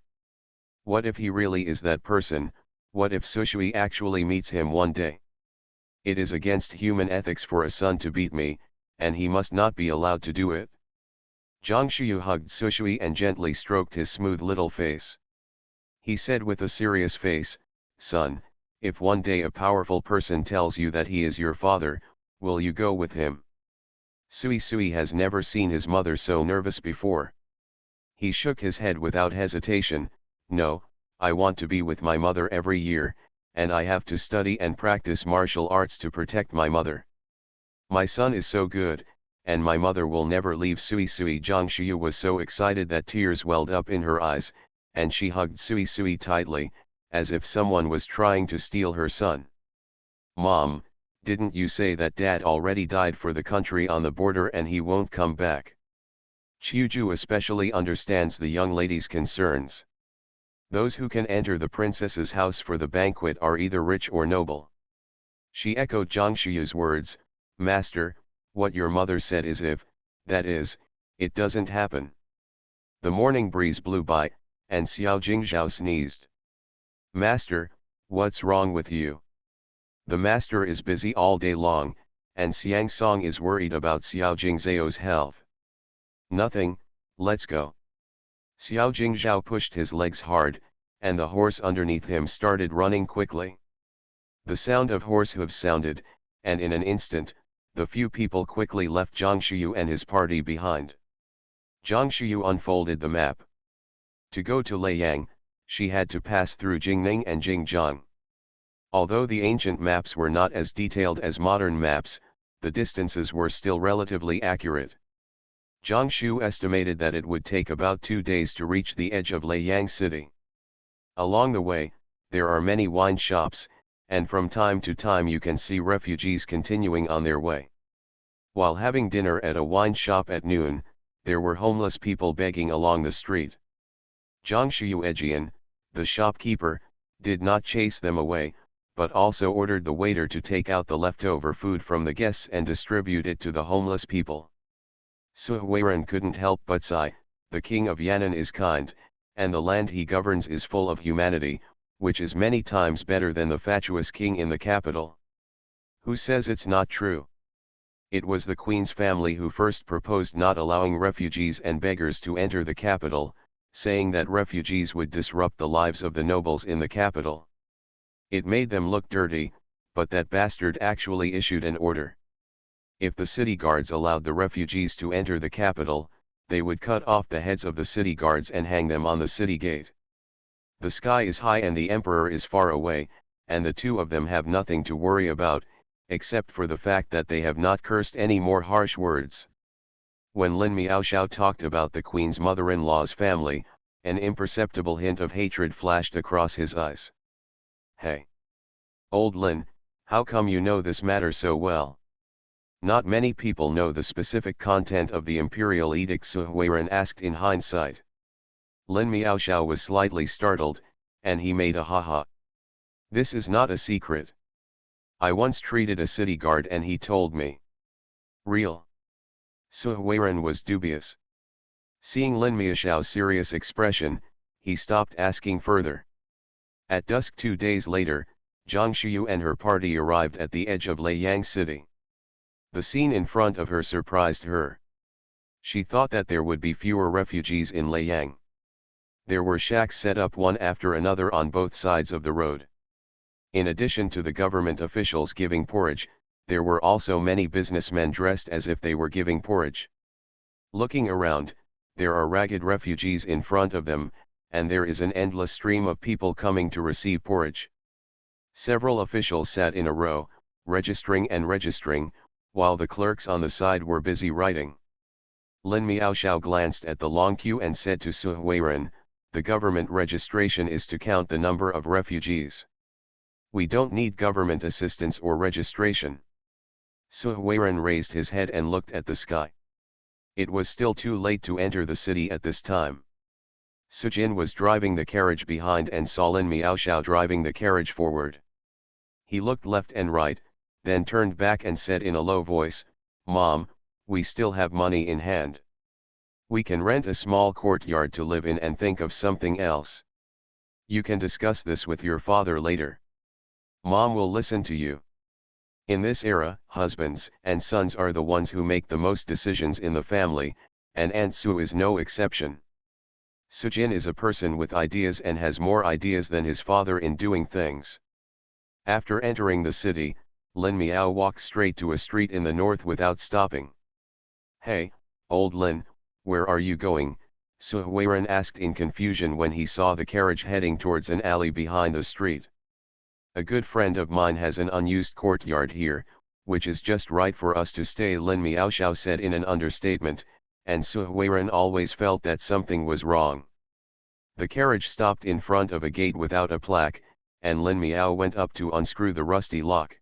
What if he really is that person? What if Sushui actually meets him one day? It is against human ethics for a son to beat me, and he must not be allowed to do it. Zhang Shuyu hugged Sushui and gently stroked his smooth little face. He said with a serious face, son, if one day a powerful person tells you that he is your father, will you go with him? Sui Sui has never seen his mother so nervous before. He shook his head without hesitation. No, I want to be with my mother every year, and I have to study and practice martial arts to protect my mother. My son is so good, and my mother will never leave Sui Sui. Zhang Shuyu was so excited that tears welled up in her eyes, and she hugged Sui Sui tightly, as if someone was trying to steal her son. Mom, didn't you say that Dad already died for the country on the border and he won't come back? Chuju especially understands the young lady's concerns. Those who can enter the princess's house for the banquet are either rich or noble. She echoed Zhang Shuyu's words, Master, what your mother said is if, that is, it doesn't happen. The morning breeze blew by, and Xiao Jingzhao sneezed. Master, what's wrong with you? The master is busy all day long, and Xiang Song is worried about Xiao Jingzhao's health. Nothing, let's go. Xiao Jingzhao pushed his legs hard, and the horse underneath him started running quickly. The sound of horse hooves sounded, and in an instant, the few people quickly left Zhang Shuyu and his party behind. Zhang Shuyu unfolded the map. To go to Luoyang, she had to pass through Jingning and Jingjiang. Although the ancient maps were not as detailed as modern maps, the distances were still relatively accurate. Zhang Shu estimated that it would take about 2 days to reach the edge of Luoyang city. Along the way, there are many wine shops, and from time to time you can see refugees continuing on their way. While having dinner at a wine shop at noon, there were homeless people begging along the street. Zhang Shuejian, the shopkeeper, did not chase them away, but also ordered the waiter to take out the leftover food from the guests and distribute it to the homeless people. Su Huiren couldn't help but sigh, the king of Yan'an is kind, and the land he governs is full of humanity, which is many times better than the fatuous king in the capital. Who says it's not true? It was the queen's family who first proposed not allowing refugees and beggars to enter the capital, saying that refugees would disrupt the lives of the nobles in the capital. It made them look dirty, but that bastard actually issued an order. If the city guards allowed the refugees to enter the capital, they would cut off the heads of the city guards and hang them on the city gate. The sky is high and the emperor is far away, and the two of them have nothing to worry about, except for the fact that they have not cursed any more harsh words. When Lin Miaoxiao talked about the queen's mother-in-law's family, an imperceptible hint of hatred flashed across his eyes. Hey! Old Lin, how come you know this matter so well? Not many people know the specific content of the imperial edict, Su Huiren asked in hindsight. Lin Miaoxiao was slightly startled, and he made a ha-ha. This is not a secret. I once treated a city guard and he told me. Real? Su Huiren was dubious. Seeing Lin Miaoxiao's serious expression, he stopped asking further. At dusk 2 days later, Zhang Shuyu and her party arrived at the edge of Luoyang city. The scene in front of her surprised her. She thought that there would be fewer refugees in Luoyang. There were shacks set up one after another on both sides of the road. In addition to the government officials giving porridge, there were also many businessmen dressed as if they were giving porridge. Looking around, there are ragged refugees in front of them, and there is an endless stream of people coming to receive porridge. Several officials sat in a row, registering and registering, while the clerks on the side were busy writing. Lin Miaoxiao glanced at the long queue and said to Su Huiren, the government registration is to count the number of refugees. We don't need government assistance or registration. Su Huiren raised his head and looked at the sky. It was still too late to enter the city at this time. Su Jin was driving the carriage behind and saw Lin Miaoxiao driving the carriage forward. He looked left and right, then turned back and said in a low voice, Mom, we still have money in hand. We can rent a small courtyard to live in and think of something else. You can discuss this with your father later. Mom will listen to you. In this era, husbands and sons are the ones who make the most decisions in the family, and Aunt Su is no exception. Su Jin is a person with ideas and has more ideas than his father in doing things. After entering the city, Lin Miao walked straight to a street in the north without stopping. Hey, old Lin, where are you going? Su Huiren asked in confusion when he saw the carriage heading towards an alley behind the street. A good friend of mine has an unused courtyard here, which is just right for us to stay, Lin Miaoxiao said in an understatement, and Su Huiren always felt that something was wrong. The carriage stopped in front of a gate without a plaque, and Lin Miao went up to unscrew the rusty lock.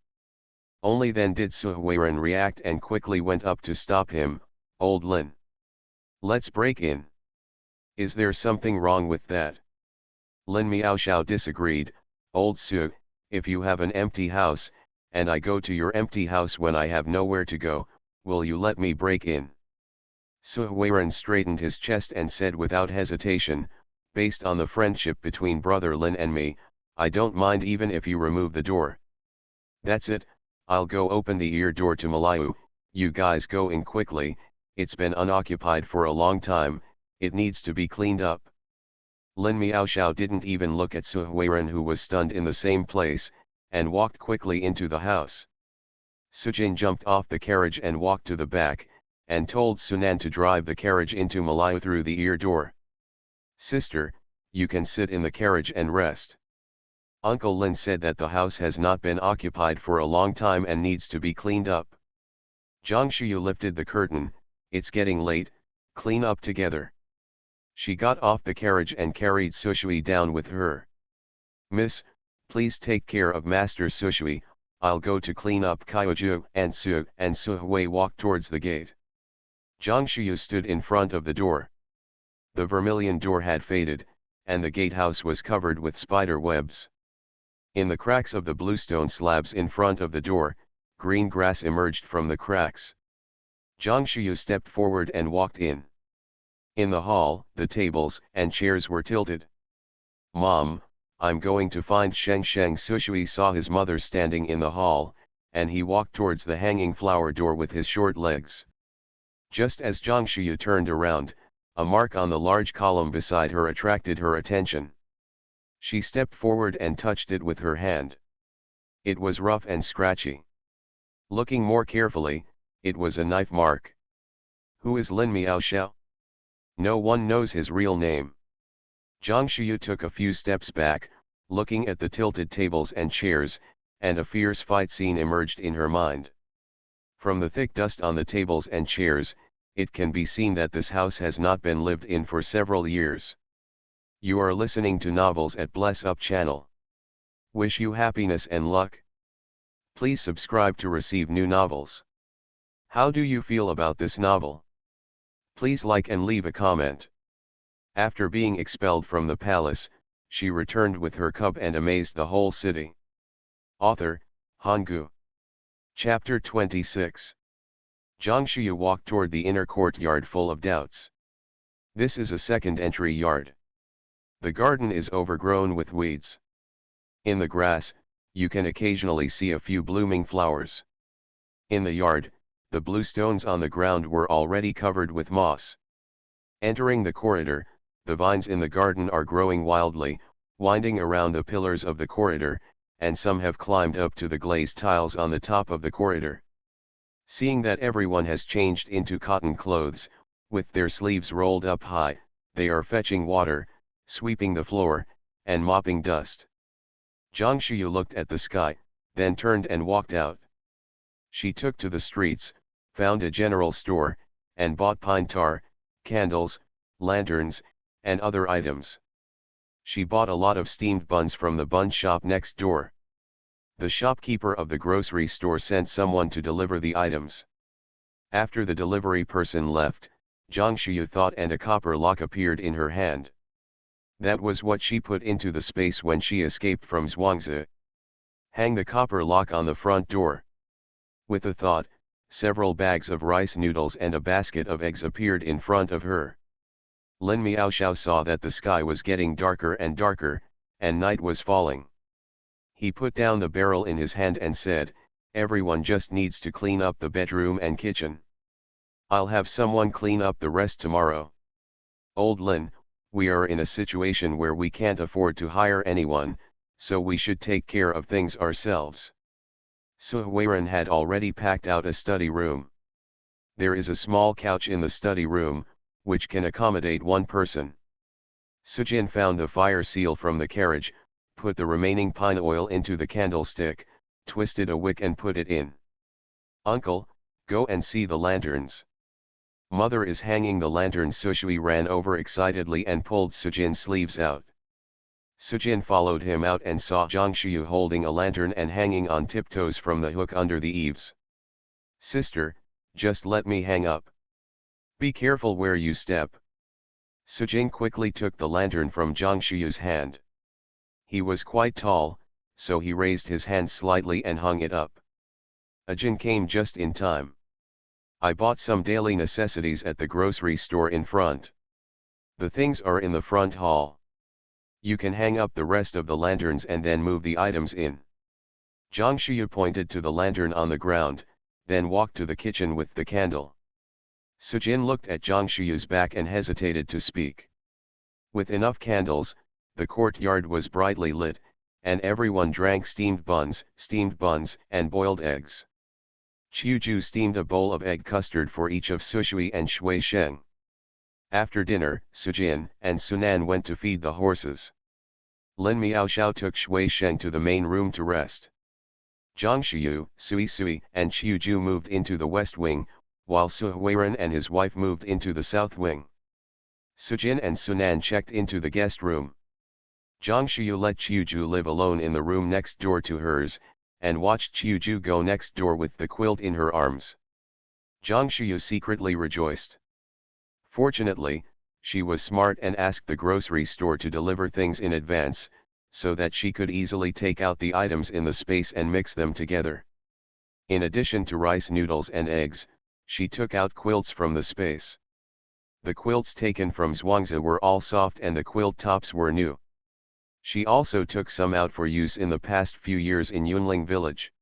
Only then did Su Huiren react and quickly went up to stop him. Old Lin. Let's break in. Is there something wrong with that? Lin Miaoxiao disagreed. Old Su, if you have an empty house, and I go to your empty house when I have nowhere to go, will you let me break in? Su Huiren straightened his chest and said without hesitation, based on the friendship between brother Lin and me, I don't mind even if you remove the door. That's it, I'll go open the ear door to Malayu, you guys go in quickly, it's been unoccupied for a long time, it needs to be cleaned up. Lin Miaoxiao didn't even look at Su Huiren, who was stunned in the same place, and walked quickly into the house. Su Jin jumped off the carriage and walked to the back, and told Sunan to drive the carriage into Malayu through the ear door. "Sister, you can sit in the carriage and rest. Uncle Lin said that the house has not been occupied for a long time and needs to be cleaned up." Zhang Shuyu lifted the curtain. "It's getting late, clean up together." She got off the carriage and carried Sushui down with her. "Miss, please take care of Master Sushui, I'll go to clean up Kyoju," and Su Hui walked towards the gate. Zhang Shuyu stood in front of the door. The vermilion door had faded, and the gatehouse was covered with spider webs. In the cracks of the bluestone slabs in front of the door, green grass emerged from the cracks. Zhang Shuyu stepped forward and walked in. In the hall, the tables and chairs were tilted. "Mom, I'm going to find Sheng Sheng." Sushui saw his mother standing in the hall, and he walked towards the hanging flower door with his short legs. Just as Zhang Shuyu turned around, a mark on the large column beside her attracted her attention. She stepped forward and touched it with her hand. It was rough and scratchy. Looking more carefully, it was a knife mark. Who is Lin Miaoxiao? No one knows his real name. Zhang Shuyu took a few steps back, looking at the tilted tables and chairs, and a fierce fight scene emerged in her mind. From the thick dust on the tables and chairs, it can be seen that this house has not been lived in for several years. You are listening to Novels at Bless Up channel. Wish you happiness and luck. Please subscribe to receive new novels. How do you feel about this novel? Please like and leave a comment. After being expelled from the palace, she returned with her cub and amazed the whole city. Author, Hanggu. Chapter 26. Zhang Shuyu walked toward the inner courtyard full of doubts. This is a second entry yard. The garden is overgrown with weeds. In the grass, you can occasionally see a few blooming flowers. In the yard, the blue stones on the ground were already covered with moss. Entering the corridor, the vines in the garden are growing wildly, winding around the pillars of the corridor, and some have climbed up to the glazed tiles on the top of the corridor. Seeing that everyone has changed into cotton clothes, with their sleeves rolled up high, they are fetching water, sweeping the floor, and mopping dust. Zhang Shuyu looked at the sky, then turned and walked out. She took to the streets, found a general store, and bought pine tar, candles, lanterns, and other items. She bought a lot of steamed buns from the bun shop next door. The shopkeeper of the grocery store sent someone to deliver the items. After the delivery person left, Zhang Shuyu thought and a copper lock appeared in her hand. That was what she put into the space when she escaped from Zhuangzi. Hang the copper lock on the front door. With a thought, several bags of rice noodles and a basket of eggs appeared in front of her. Lin Miaoxiao saw that the sky was getting darker and darker, and night was falling. He put down the barrel in his hand and said, "Everyone just needs to clean up the bedroom and kitchen. I'll have someone clean up the rest tomorrow. Old Lin, we are in a situation where we can't afford to hire anyone, so we should take care of things ourselves." Su Huiran had already packed out a study room. There is a small couch in the study room, which can accommodate one person. Sujin found the fire seal from the carriage, put the remaining pine oil into the candlestick, twisted a wick and put it in. "Uncle, go and see the lanterns. Mother is hanging the lanterns." Sushui ran over excitedly and pulled Sujin's sleeves out. Sujin followed him out and saw Zhang Shuyu holding a lantern and hanging on tiptoes from the hook under the eaves. "Sister, just let me hang up. Be careful where you step." Sujin quickly took the lantern from Zhang Shuyu's hand. He was quite tall, so he raised his hand slightly and hung it up. Ajin came just in time. "I bought some daily necessities at the grocery store in front. The things are in the front hall. You can hang up the rest of the lanterns and then move the items in." Zhang Shuyu pointed to the lantern on the ground, then walked to the kitchen with the candle. Sujin looked at Zhang Shuyu's back and hesitated to speak. With enough candles, the courtyard was brightly lit, and everyone drank steamed buns, and boiled eggs. Qiuju steamed a bowl of egg custard for each of Sushui and Shui Sheng. After dinner, Sujin and Sunan went to feed the horses. Lin Miaoxiao took Shui Sheng to the main room to rest. Zhang Shiyu, Sui Sui, and Qiuju moved into the west wing, while Su Huiren and his wife moved into the south wing. Sujin and Sunan checked into the guest room. Zhang Shiyu let Qiuju live alone in the room next door to hers, and watched Qiuju go next door with the quilt in her arms. Zhang Shiyu secretly rejoiced. Fortunately, she was smart and asked the grocery store to deliver things in advance, so that she could easily take out the items in the space and mix them together. In addition to rice noodles and eggs, she took out quilts from the space. The quilts taken from Zhuangzi were all soft and the quilt tops were new. She also took some out for use in the past few years in Yunling village.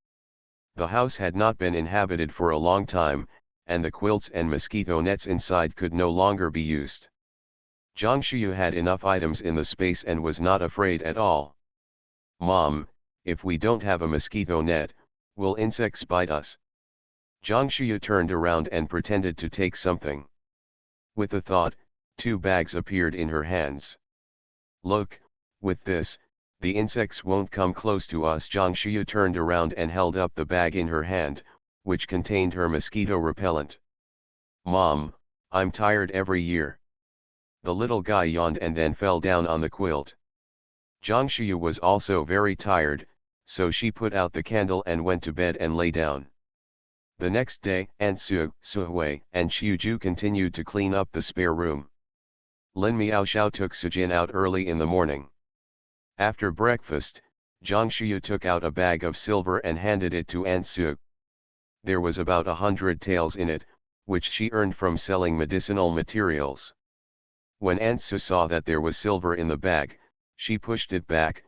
The house had not been inhabited for a long time, and the quilts and mosquito nets inside could no longer be used. Zhang Shiyu had enough items in the space and was not afraid at all. "Mom, if we don't have a mosquito net, will insects bite us?" Zhang Shiyu turned around and pretended to take something. With the thought, 2 bags appeared in her hands. "Look, with this, the insects won't come close to us." Zhang Shiyu turned around and held up the bag in her hand, which contained her mosquito repellent. "Mom, I'm tired every year." The little guy yawned and then fell down on the quilt. Zhang Shiyu was also very tired, so she put out the candle and went to bed and lay down. The next day, Aunt Su, Suhui, and Qiuju continued to clean up the spare room. Lin Miaoxiao took Sujin out early in the morning. After breakfast, Zhang Shiyu took out a bag of silver and handed it to Aunt Su. There was about 100 taels in it, which she earned from selling medicinal materials. When Aunt Su saw that there was silver in the bag, she pushed it back.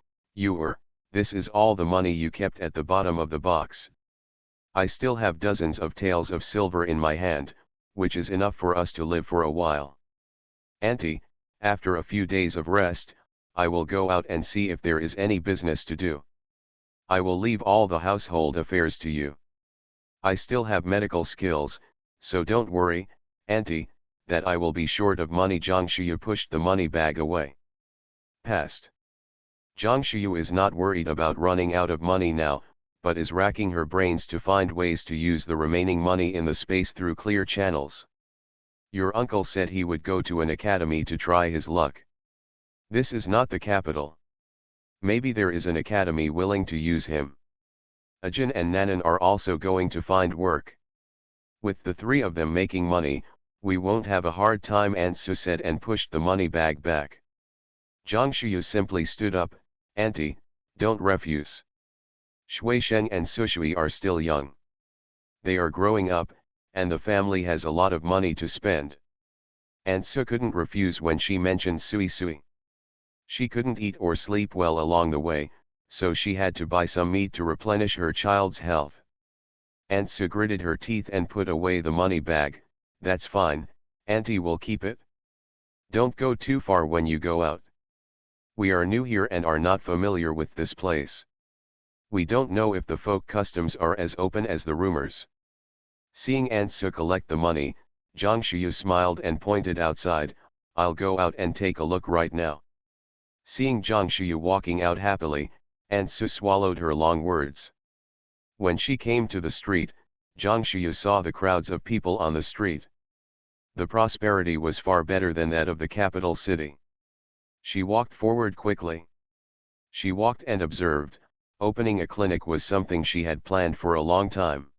This is all the money you kept at the bottom of the box. I still have dozens of taels of silver in my hand, which is enough for us to live for a while. Auntie, after a few days of rest, I will go out and see if there is any business to do. I will leave all the household affairs to you. I still have medical skills, so don't worry, Auntie, that I will be short of money." Zhang Shiyu pushed the money bag away. Past. Zhang Shiyu is not worried about running out of money now, but is racking her brains to find ways to use the remaining money in the space through clear channels. "Your uncle said he would go to an academy to try his luck. This is not the capital. Maybe there is an academy willing to use him. Ajin and Nanan are also going to find work. With the 3 of them making money, we won't have a hard time," Aunt Su said and pushed the money bag back. Zhang Shiyu simply stood up. "Auntie, don't refuse. Shui Sheng and Sushui are still young. They are growing up, and the family has a lot of money to spend." Aunt Su couldn't refuse when she mentioned Sui Sui. She couldn't eat or sleep well along the way, so she had to buy some meat to replenish her child's health. Aunt Su gritted her teeth and put away the money bag. "That's fine, Auntie will keep it. Don't go too far when you go out. We are new here and are not familiar with this place. We don't know if the folk customs are as open as the rumors." Seeing Aunt Su collect the money, Zhang Shiyu smiled and pointed outside. "I'll go out and take a look right now." Seeing Zhang Shiyu walking out happily, Aunt Su swallowed her long words. When she came to the street, Zhang Shiyu saw the crowds of people on the street. The prosperity was far better than that of the capital city. She walked forward quickly. She walked and observed. Opening a clinic was something she had planned for a long time.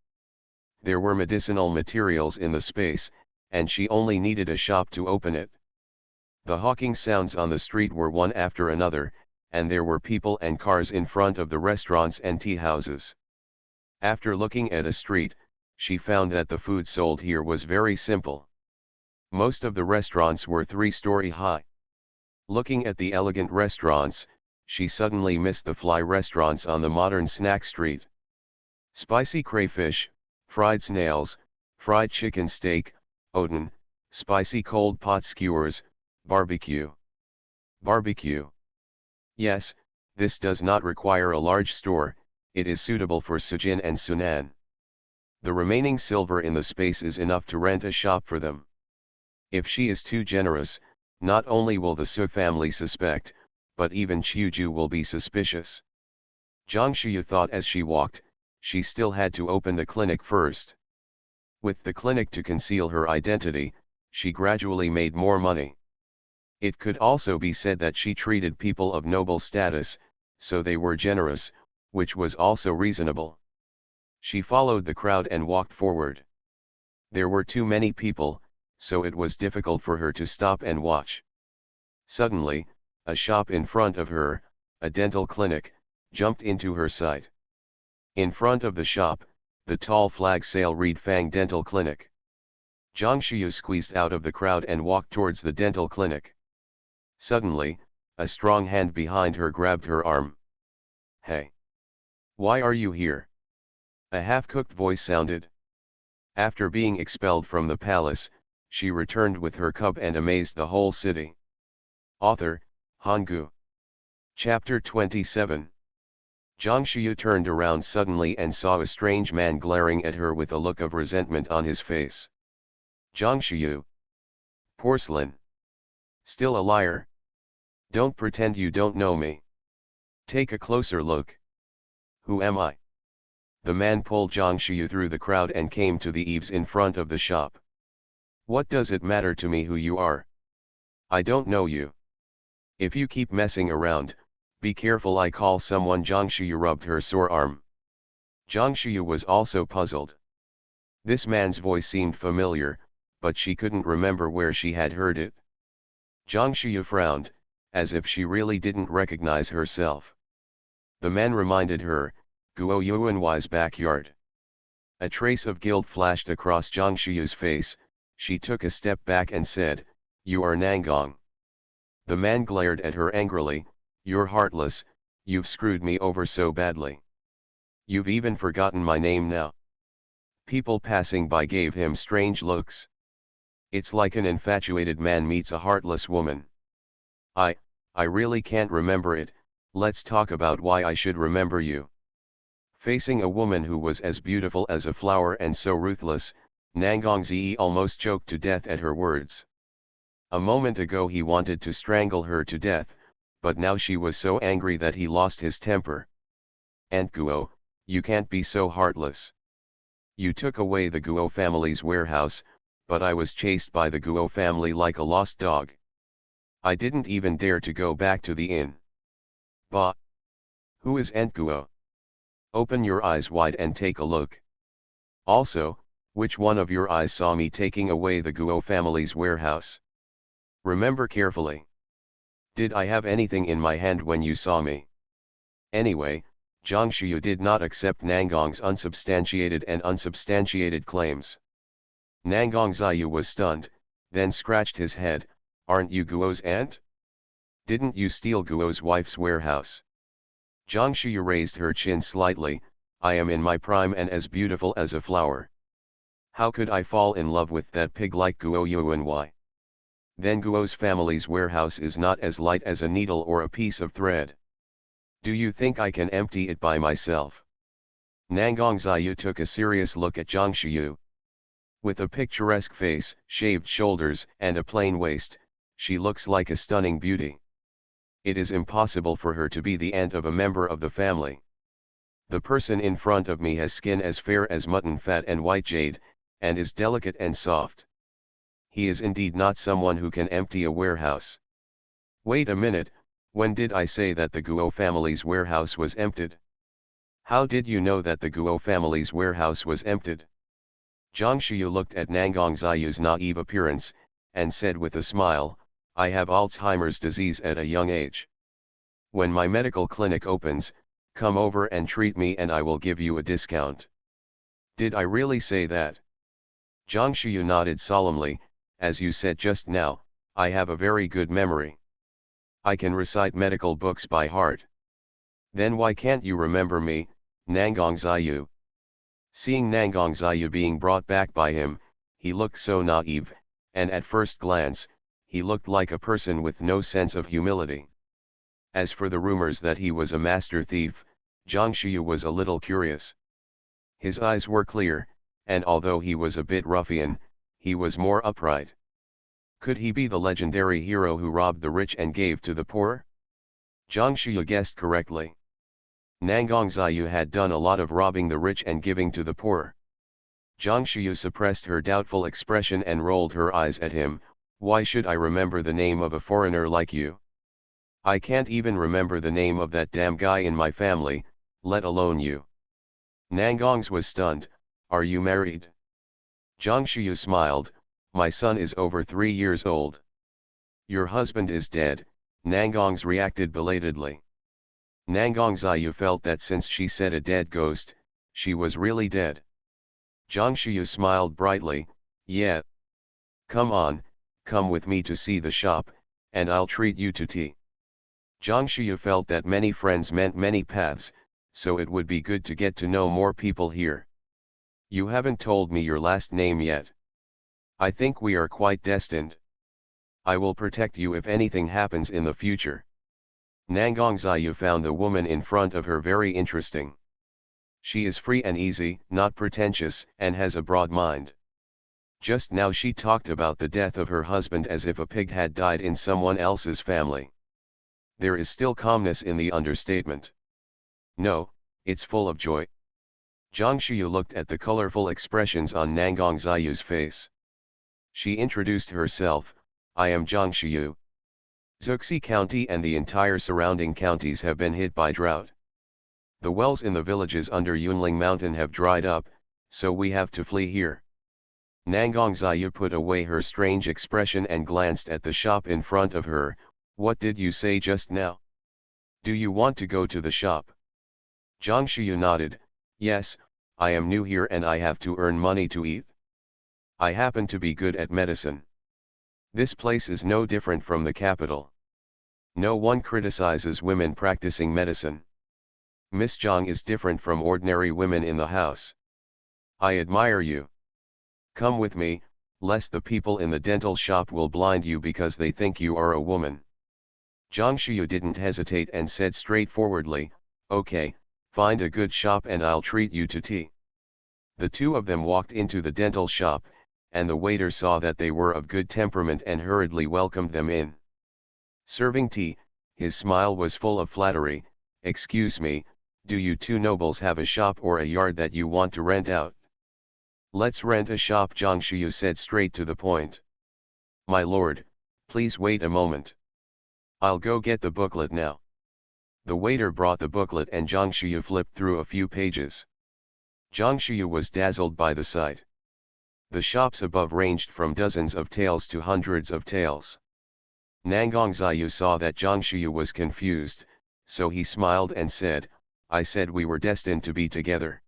There were medicinal materials in the space, and she only needed a shop to open it. The hawking sounds on the street were one after another, and there were people and cars in front of the restaurants and tea houses. After looking at a street, she found that the food sold here was very simple. Most of the restaurants were 3-story high. Looking at the elegant restaurants, she suddenly missed the fly restaurants on the modern snack street. Spicy crayfish, fried snails, fried chicken steak, oden, spicy cold pot skewers, barbecue. Barbecue. Yes, this does not require a large store, it is suitable for Sujin and Sunan. The remaining silver in the space is enough to rent a shop for them. If she is too generous, not only will the Su family suspect, but even Qiuju will be suspicious. Zhang Shuyu thought as she walked, she still had to open the clinic first. With the clinic to conceal her identity, she gradually made more money. It could also be said that she treated people of noble status, so they were generous, which was also reasonable. She followed the crowd and walked forward. There were too many people, so it was difficult for her to stop and watch. Suddenly, a shop in front of her, a dental clinic, jumped into her sight. In front of the shop, the tall flag sail read Fang Dental Clinic. Zhang Shuyu squeezed out of the crowd and walked towards the dental clinic. Suddenly, a strong hand behind her grabbed her arm. "Hey! Why are you here?" A half-cooked voice sounded. After being expelled from the palace, she returned with her cub and amazed the whole city. Author, Hanggu. Chapter 27. Zhang Shuyu turned around suddenly and saw a strange man glaring at her with a look of resentment on his face. "Zhang Shuyu. Porcelain. Still a liar? Don't pretend you don't know me. Take a closer look. Who am I?" The man pulled Zhang Shuyu through the crowd and came to the eaves in front of the shop. "What does it matter to me who you are? I don't know you. If you keep messing around, be careful I call someone." Zhang Shuyu rubbed her sore arm. Zhang Shuyu was also puzzled. This man's voice seemed familiar, but she couldn't remember where she had heard it. Zhang Shuyu frowned, as if she really didn't recognize herself. The man reminded her, Guo Yuanwai's backyard. A trace of guilt flashed across Zhang Shuyu's face. She took a step back and said, "You are Nangong." The man glared at her angrily, "You're heartless, you've screwed me over so badly. You've even forgotten my name now." People passing by gave him strange looks. It's like an infatuated man meets a heartless woman. I really can't remember it. Let's talk about why I should remember you." Facing a woman who was as beautiful as a flower and so ruthless, Nangong Zi almost choked to death at her words. A moment ago he wanted to strangle her to death, but now she was so angry that he lost his temper. "Aunt Guo, you can't be so heartless. You took away the Guo family's warehouse, but I was chased by the Guo family like a lost dog. I didn't even dare to go back to the inn. Bah! Who is Aunt Guo? Open your eyes wide and take a look. Also, which one of your eyes saw me taking away the Guo family's warehouse? Remember carefully. Did I have anything in my hand when you saw me?" Anyway, Zhang Shuyu did not accept Nangong's unsubstantiated claims. Nangong Ziyu was stunned, then scratched his head. "Aren't you Guo's aunt? Didn't you steal Guo's wife's warehouse?" Zhang Shuyu raised her chin slightly. "I am in my prime and as beautiful as a flower. How could I fall in love with that pig like Guo Yuanwai? Then Guo's family's warehouse is not as light as a needle or a piece of thread. Do you think I can empty it by myself?" Nangong Ziyu took a serious look at Zhang Shuyu. With a picturesque face, shaved shoulders, and a plain waist, she looks like a stunning beauty. It is impossible for her to be the aunt of a member of the family. The person in front of me has skin as fair as mutton fat and white jade, and is delicate and soft. He is indeed not someone who can empty a warehouse. Wait a minute, when did I say that the Guo family's warehouse was emptied? How did you know that the Guo family's warehouse was emptied?" Zhang Shuyu looked at Nangong Ziyu's naive appearance, and said with a smile, "I have Alzheimer's disease at a young age. When my medical clinic opens, come over and treat me and I will give you a discount." "Did I really say that?" Zhang Shuyu nodded solemnly. "As you said just now, I have a very good memory. I can recite medical books by heart." "Then why can't you remember me, Nangong Ziyu?" Seeing Nangong Ziyu being brought back by him, he looked so naive, and at first glance, he looked like a person with no sense of humility. As for the rumors that he was a master thief, Zhang Shuyu was a little curious. His eyes were clear, and although he was a bit ruffian, he was more upright. Could he be the legendary hero who robbed the rich and gave to the poor? Zhang Shuya guessed correctly. Nangang Ziyu had done a lot of robbing the rich and giving to the poor. Zhang Shuya suppressed her doubtful expression and rolled her eyes at him. Why should I remember the name of a foreigner like you? I can't even remember the name of that damn guy in my family, let alone you. Nangongs was stunned. Are you married? Zhang Shuya smiled. My son is over 3 years old. Your husband is dead, Nangongs reacted belatedly. Nangang Ziyu felt that since she said a dead ghost, she was really dead. Zhang Shuya smiled brightly. Yeah. Come on, come with me to see the shop, and I'll treat you to tea. Zhang Shuya felt that many friends meant many paths, so it would be good to get to know more people here. You haven't told me your last name yet. I think we are quite destined. I will protect you if anything happens in the future. Nangang Ziyu found the woman in front of her very interesting. She is free and easy, not pretentious, and has a broad mind. Just now she talked about the death of her husband as if a pig had died in someone else's family. There is still calmness in the understatement. No, it's full of joy. Zhang Shuya looked at the colorful expressions on Nangang Ziyu's face. She introduced herself. I am Zhang Shuya. Zuxi County and the entire surrounding counties have been hit by drought. The wells in the villages under Yunling Mountain have dried up, so we have to flee here. Nangang Ziyu put away her strange expression and glanced at the shop in front of her. What did you say just now? Do you want to go to the shop? Zhang Shuya nodded. Yes, I am new here and I have to earn money to eat. I happen to be good at medicine. This place is no different from the capital. No one criticizes women practicing medicine. Miss Zhang is different from ordinary women in the house. I admire you. Come with me, lest the people in the dental shop will blind you because they think you are a woman. Zhang Shuya didn't hesitate and said straightforwardly, okay, find a good shop and I'll treat you to tea. The two of them walked into the dental shop, and the waiter saw that they were of good temperament and hurriedly welcomed them in. Serving tea, his smile was full of flattery. Excuse me, do you two nobles have a shop or a yard that you want to rent out? Let's rent a shop, Zhang Shuya said straight to the point. My lord, please wait a moment. I'll go get the booklet now. The waiter brought the booklet and Zhang Shuya flipped through a few pages. Zhang Shuya was dazzled by the sight. The shops above ranged from dozens of taels to hundreds of taels. Nangang Ziyu saw that Zhang Shuya was confused, so he smiled and said, I said we were destined to be together.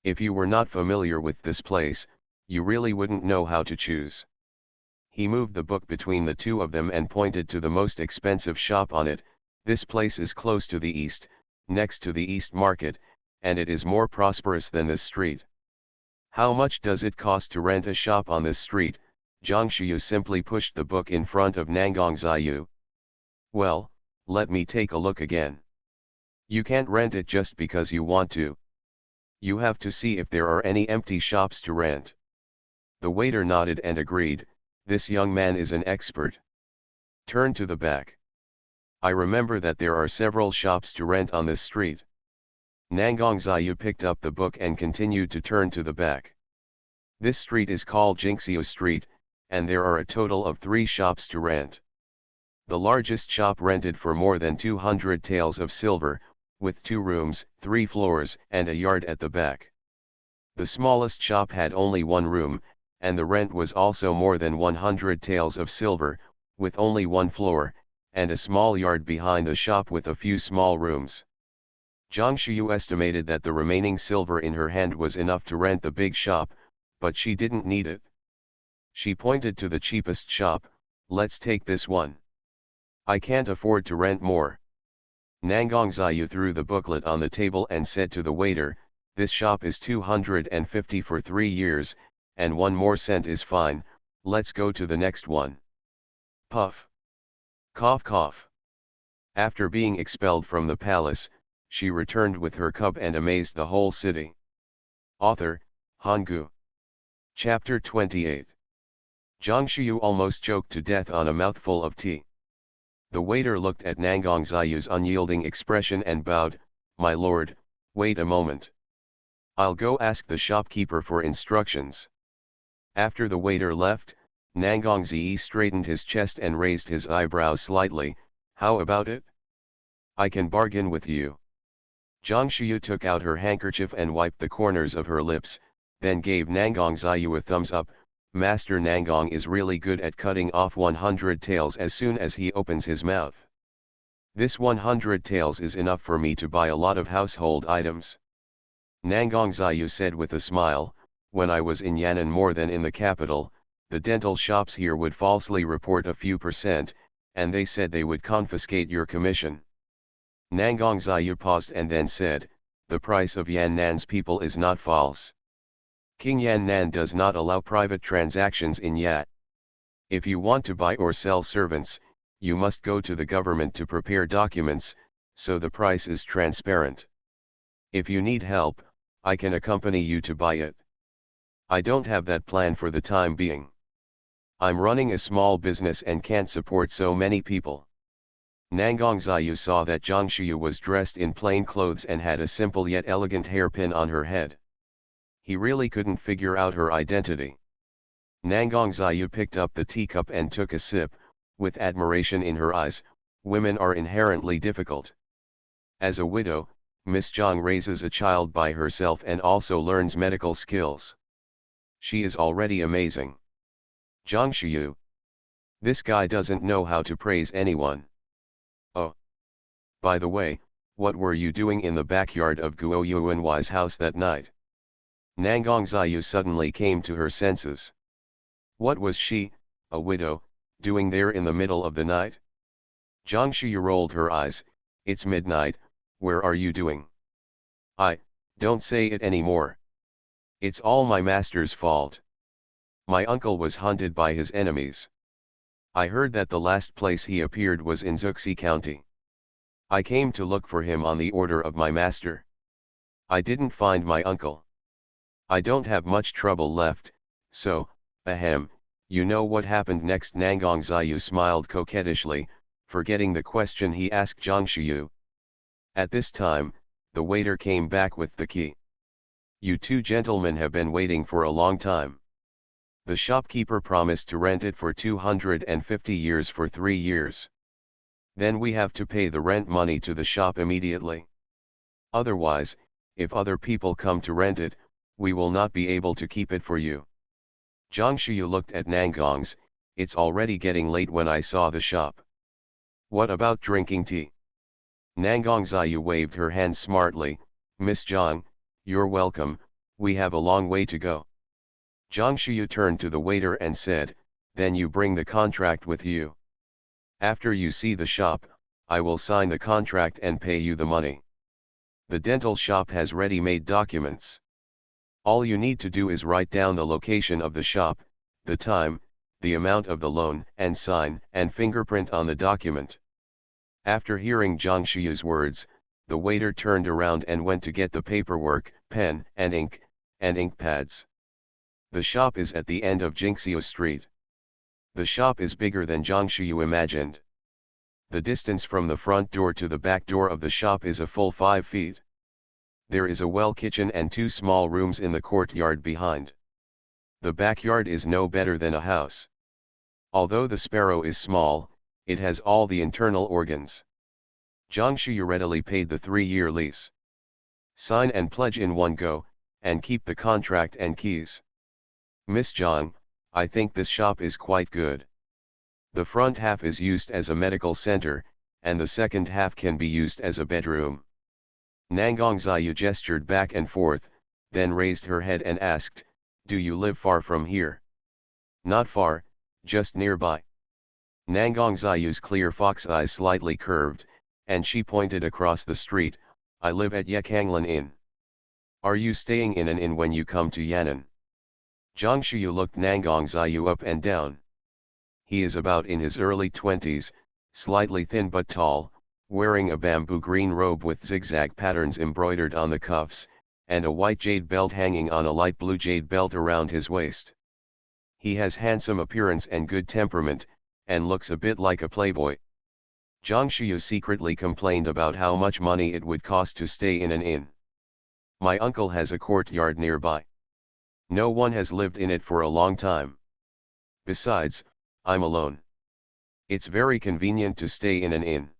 If you were not familiar with this place, you really wouldn't know how to choose. He moved the book between the two of them and pointed to the most expensive shop on it. This place is close to the east, next to the East Market, and it is more prosperous than this street. How much does it cost to rent a shop on this street? Zhang Shuya simply pushed the book in front of Nangang Ziyu. Well, let me take a look again. You can't rent it just because you want to. You have to see if there are any empty shops to rent. The waiter nodded and agreed. This young man is an expert. Turn to the back. I remember that there are several shops to rent on this street. Nangang Ziyu picked up the book and continued to turn to the back. This street is called Jingxiu Street, and there are a total of 3 shops to rent. The largest shop rented for more than 200 taels of silver, with 2 rooms, 3 floors, and a yard at the back. The smallest shop had only 1 room, and the rent was also more than 100 taels of silver, with only 1 floor, and a small yard behind the shop with a few small rooms. Zhang Shuyu estimated that the remaining silver in her hand was enough to rent the big shop, but she didn't need it. She pointed to the cheapest shop. Let's take this one. I can't afford to rent more. Nangang Ziyu threw the booklet on the table and said to the waiter, this shop is 250 for 3 years, and 1 more cent is fine, let's go to the next one. Puff. Cough cough. After being expelled from the palace, she returned with her cub and amazed the whole city. Author, Hanggu. Chapter 28. Zhang Xiu almost choked to death on a mouthful of tea. The waiter looked at Nangong Ziyu's unyielding expression and bowed, "My lord, wait a moment. I'll go ask the shopkeeper for instructions." After the waiter left, Nangong Ziyi straightened his chest and raised his eyebrows slightly. "How about it? I can bargain with you." Zhang Xiu took out her handkerchief and wiped the corners of her lips, then gave Nangong Ziyu a thumbs up. "Master Nangong is really good at cutting off 100 taels as soon as he opens his mouth. This 100 taels is enough for me to buy a lot of household items." Nangong Ziyu said with a smile, "When I was in Yan'an more than in the capital, the dental shops here would falsely report a few percent, and they said they would confiscate your commission." Nangong Ziyu paused and then said, "The price of Yannan's people is not false. King Yan'an does not allow private transactions in Yat. If you want to buy or sell servants, you must go to the government to prepare documents, so the price is transparent. If you need help, I can accompany you to buy it. I don't have that plan for the time being. I'm running a small business and can't support so many people." Nangong Ziyu saw that Zhang Xiu was dressed in plain clothes and had a simple yet elegant hairpin on her head. He really couldn't figure out her identity. Nangong Ziyu picked up the teacup and took a sip, with admiration in her eyes. Women are inherently difficult. As a widow, Miss Zhang raises a child by herself and also learns medical skills. She is already amazing. Zhang Xiu. This guy doesn't know how to praise anyone. Oh. By the way, what were you doing in the backyard of Guo Yuanwai's house that night? Nangong Ziyu suddenly came to her senses. What was she, a widow, doing there in the middle of the night? Zhang Xiu rolled her eyes. "It's midnight, where are you doing?" Don't say it anymore. It's all my master's fault. My uncle was hunted by his enemies. I heard that the last place he appeared was in Zuxi County. I came to look for him on the order of my master. I didn't find my uncle. I don't have much trouble left, so, you know what happened next?" Nangong Ziyu smiled coquettishly, forgetting the question he asked Zhang Xiu. At this time, the waiter came back with the key. "You two gentlemen have been waiting for a long time. The shopkeeper promised to rent it for 250 years for 3 years. Then we have to pay the rent money to the shop immediately. Otherwise, if other people come to rent it, we will not be able to keep it for you." Zhang Xiu looked at Nangong's. "It's already getting late when I saw the shop. What about drinking tea?" Nangong Ziyu waved her hand smartly. "Miss Zhang, you're welcome, we have a long way to go." Zhang Xiu turned to the waiter and said, "Then you bring the contract with you. After you see the shop, I will sign the contract and pay you the money. The dental shop has ready-made documents. All you need to do is write down the location of the shop, the time, the amount of the loan, and sign and fingerprint on the document." After hearing Zhang Xiu's words, the waiter turned around and went to get the paperwork, pen and ink pads. The shop is at the end of Jingxiu Street. The shop is bigger than Zhang Xiu imagined. The distance from the front door to the back door of the shop is a full 5 feet. There is a well kitchen and 2 small rooms in the courtyard behind. The backyard is no better than a house. Although the sparrow is small, it has all the internal organs. Zhang Xiu readily paid the 3-year lease. "Sign and pledge in one go, and keep the contract and keys. Miss Zhang, I think this shop is quite good. The front half is used as a medical center, and the second half can be used as a bedroom." Nangong Ziyu gestured back and forth, then raised her head and asked, "Do you live far from here?" "Not far, just nearby." Nangong Ziyu's clear fox eyes slightly curved, and she pointed across the street. "I live at Yekanglan Inn. Are you staying in an inn when you come to Yan'an?" Zhang Xiu looked Nangong Ziyu up and down. He is about in his early 20s, slightly thin but tall, wearing a bamboo green robe with zigzag patterns embroidered on the cuffs, and a white jade belt hanging on a light blue jade belt around his waist. He has handsome appearance and good temperament, and looks a bit like a playboy. Zhang Xiu secretly complained about how much money it would cost to stay in an inn. My uncle has a courtyard nearby. No one has lived in it for a long time. Besides, I'm alone. It's very convenient to stay in an inn.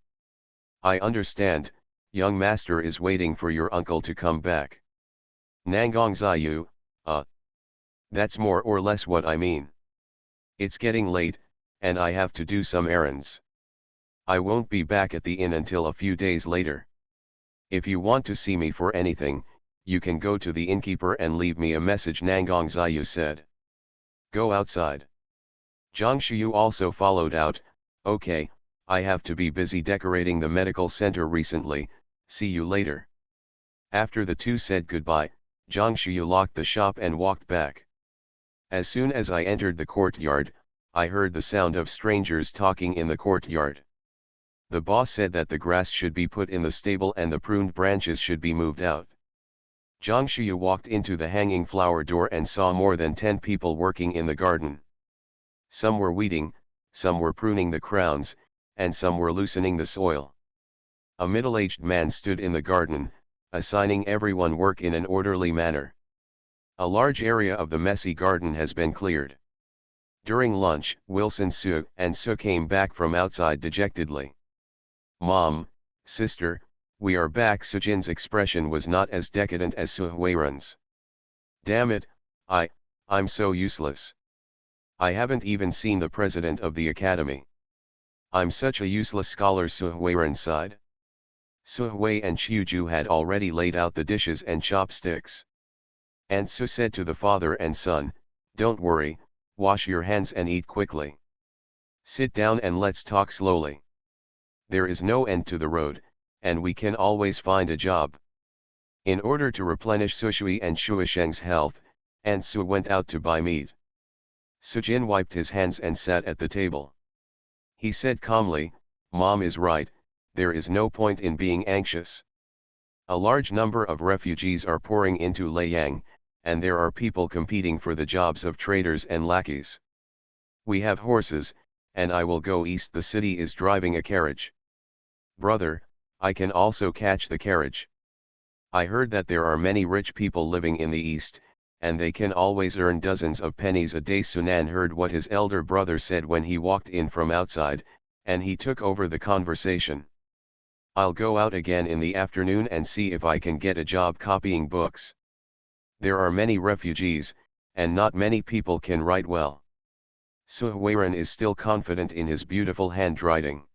I understand, young master is waiting for your uncle to come back. Nanggong Ziyu, that's more or less what I mean. It's getting late, and I have to do some errands. I won't be back at the inn until a few days later. If you want to see me for anything, you can go to the innkeeper and leave me a message, Nanggong Ziyu said. Go outside. Zhang Xiu also followed out, okay, I have to be busy decorating the medical center recently, see you later. After the two said goodbye, Zhang Xiu locked the shop and walked back. As soon as I entered the courtyard, I heard the sound of strangers talking in the courtyard. The boss said that the grass should be put in the stable and the pruned branches should be moved out. Zhang Xiu walked into the hanging flower door and saw more than 10 people working in the garden. Some were weeding, some were pruning the crowns, and some were loosening the soil. A middle-aged man stood in the garden, assigning everyone work in an orderly manner. A large area of the messy garden has been cleared. During lunch, Wilson Su and Su came back from outside dejectedly. Mom, sister, we are back. Sujin's expression was not as decadent as Su Huiren's. Damn it, I'm so useless. I haven't even seen the president of the academy. I'm such a useless scholar, Su Huiren sighed. Su Hui and Qiuju had already laid out the dishes and chopsticks. And Su said to the father and son, don't worry, wash your hands and eat quickly. Sit down and let's talk slowly. There is no end to the road, and we can always find a job. In order to replenish Sushui and Shuisheng's health, and Su went out to buy meat. Sujin wiped his hands and sat at the table. He said calmly, Mom is right, there is no point in being anxious. A large number of refugees are pouring into Leyang, and there are people competing for the jobs of traders and lackeys. We have horses, and I will go east. The city is driving a carriage. Brother, I can also catch the carriage. I heard that there are many rich people living in the east, and they can always earn dozens of pennies a day. Sunan heard what his elder brother said when he walked in from outside, and he took over the conversation. I'll go out again in the afternoon and see if I can get a job copying books. There are many refugees, and not many people can write well. Su Huiren is still confident in his beautiful handwriting.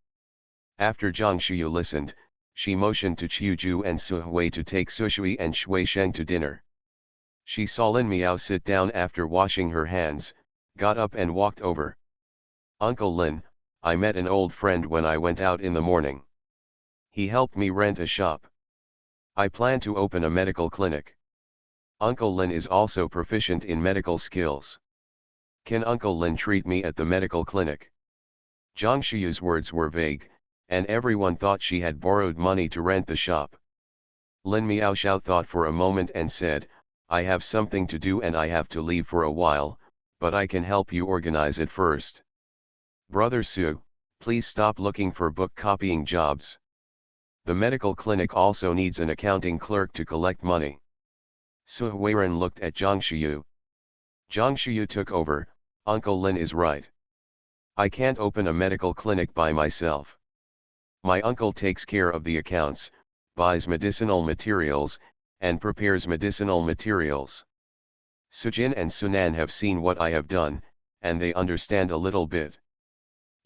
After Zhang Xiu listened, she motioned to Qiuju and Su Hui to take Sushui and Shui Sheng to dinner. She saw Lin Miao sit down after washing her hands, got up and walked over. Uncle Lin, I met an old friend when I went out in the morning. He helped me rent a shop. I plan to open a medical clinic. Uncle Lin is also proficient in medical skills. Can Uncle Lin treat me at the medical clinic? Zhang Xiu's words were vague, and everyone thought she had borrowed money to rent the shop. Lin Miaoxiao thought for a moment and said, I have something to do and I have to leave for a while, but I can help you organize it first. Brother Su, please stop looking for book copying jobs. The medical clinic also needs an accounting clerk to collect money. Su Huiren looked at Zhang Xiu. Zhang Xiu took over, Uncle Lin is right. I can't open a medical clinic by myself. My uncle takes care of the accounts, buys medicinal materials, and prepares medicinal materials. Sujin and Sunan have seen what I have done, and they understand a little bit.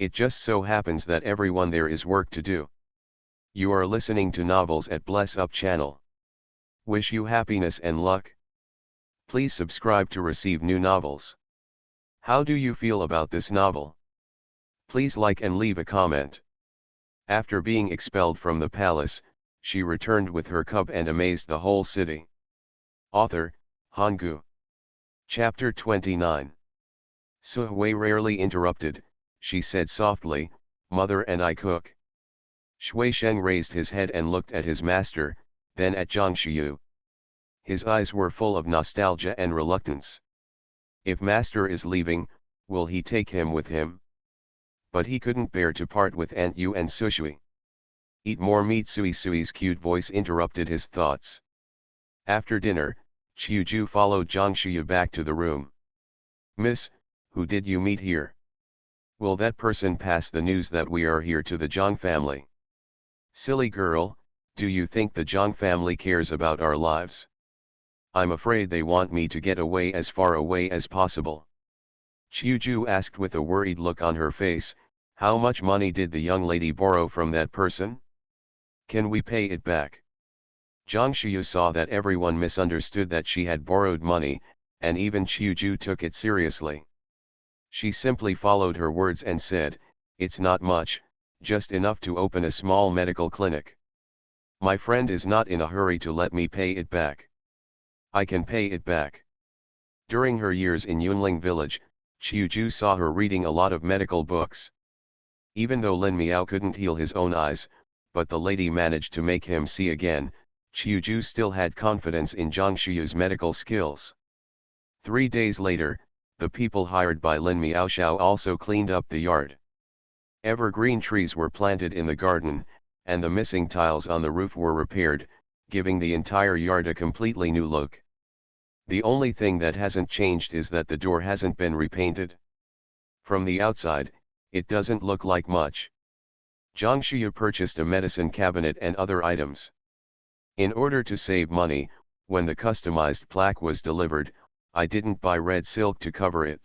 It just so happens that everyone there is work to do. You are listening to Novels at Bless Up channel. Wish you happiness and luck. Please subscribe to receive new novels. How do you feel about this novel? Please like and leave a comment. After being expelled from the palace, she returned with her cub and amazed the whole city. Author, Hanggu. Chapter 29. Su Hui rarely interrupted, she said softly, Mother and I cook. Shui Sheng raised his head and looked at his master, then at Zhang Xiu. His eyes were full of nostalgia and reluctance. If master is leaving, will he take him with him? But he couldn't bear to part with Aunt Yu and Sushui. Eat more meat. Sui's cute voice interrupted his thoughts. After dinner, Qiuju followed Zhang Shuyu back to the room. Miss, who did you meet here? Will that person pass the news that we are here to the Zhang family? Silly girl, do you think the Zhang family cares about our lives? I'm afraid they want me to get away as far away as possible. Qiuju asked with a worried look on her face. How much money did the young lady borrow from that person? Can we pay it back? Zhang Shuyu saw that everyone misunderstood that she had borrowed money, and even Qiuju took it seriously. She simply followed her words and said, it's not much, just enough to open a small medical clinic. My friend is not in a hurry to let me pay it back. I can pay it back. During her years in Yunling village, Qiuju saw her reading a lot of medical books. Even though Lin Miao couldn't heal his own eyes, but the lady managed to make him see again, Qiuju still had confidence in Zhang Shuyu's medical skills. 3 days later, the people hired by Lin Miaoxiao also cleaned up the yard. Evergreen trees were planted in the garden, and the missing tiles on the roof were repaired, giving the entire yard a completely new look. The only thing that hasn't changed is that the door hasn't been repainted. From the outside, it doesn't look like much. Zhang Shuyu purchased a medicine cabinet and other items. In order to save money, when the customized plaque was delivered, I didn't buy red silk to cover it.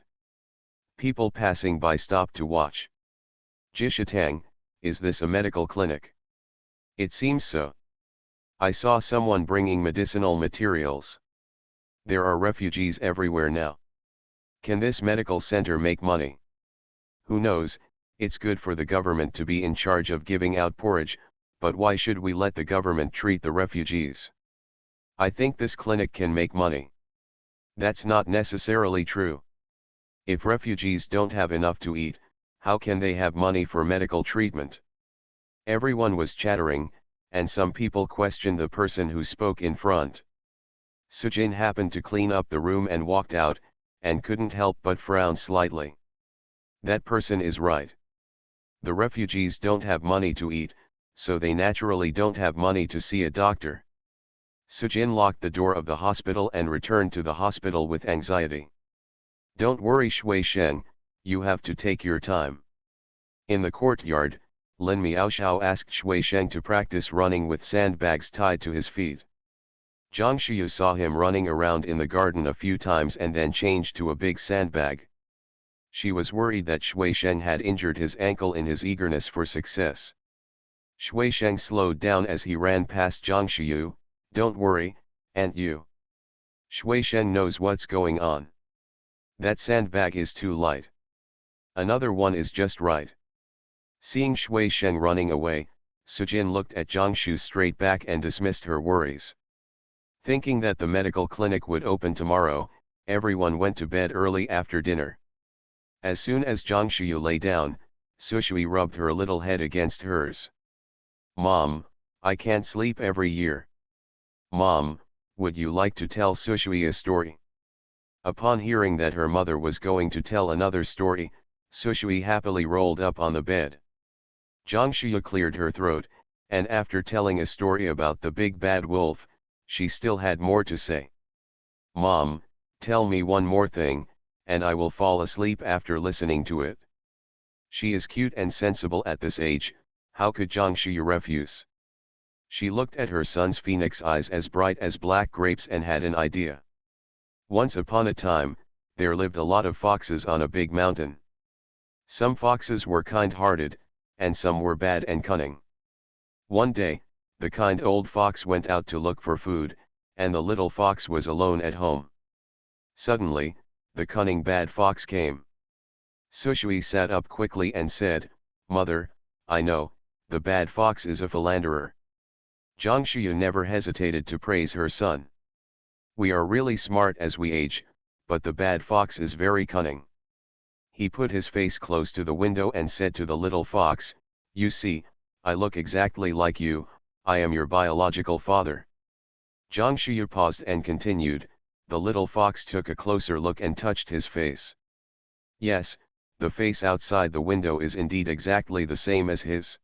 People passing by stopped to watch. Jishatang, is this a medical clinic? It seems so. I saw someone bringing medicinal materials. There are refugees everywhere now. Can this medical center make money? Who knows, it's good for the government to be in charge of giving out porridge, but why should we let the government treat the refugees? I think this clinic can make money. That's not necessarily true. If refugees don't have enough to eat, how can they have money for medical treatment? Everyone was chattering, and some people questioned the person who spoke in front. Sujin happened to clean up the room and walked out, and couldn't help but frown slightly. That person is right. The refugees don't have money to eat, so they naturally don't have money to see a doctor. Sujin locked the door of the hospital and returned to the hospital with anxiety. Don't worry Shui Sheng, you have to take your time. In the courtyard, Lin Miaoxiao asked Shui Sheng to practice running with sandbags tied to his feet. Zhang Shuyu saw him running around in the garden a few times and then changed to a big sandbag. She was worried that Shui Sheng had injured his ankle in his eagerness for success. Shui Sheng slowed down as he ran past Zhang Shuyu. Don't worry, Aunt Yu. Shui Sheng knows what's going on. That sandbag is too light. Another one is just right. Seeing Shui Sheng running away, Sujin looked at Zhang Shu straight back and dismissed her worries. Thinking that the medical clinic would open tomorrow, everyone went to bed early after dinner. As soon as Zhang Shuyu lay down, Sushui rubbed her little head against hers. Mom, I can't sleep every year. Mom, would you like to tell Sushui a story? Upon hearing that her mother was going to tell another story, Sushui happily rolled up on the bed. Zhang Shuyu cleared her throat, and after telling a story about the big bad wolf, she still had more to say. Mom, tell me one more thing, and I will fall asleep after listening to it. She is cute and sensible at this age, how could Zhang Shuyu refuse? She looked at her son's phoenix eyes as bright as black grapes and had an idea. Once upon a time, there lived a lot of foxes on a big mountain. Some foxes were kind-hearted, and some were bad and cunning. One day, the kind old fox went out to look for food, and the little fox was alone at home. Suddenly, the cunning bad fox came. Sushui sat up quickly and said, Mother, I know, the bad fox is a philanderer. Zhang Shuyu never hesitated to praise her son. We are really smart as we age, but the bad fox is very cunning. He put his face close to the window and said to the little fox, You see, I look exactly like you, I am your biological father. Zhang Shuyu paused and continued, the little fox took a closer look and touched his face. Yes, the face outside the window is indeed exactly the same as his.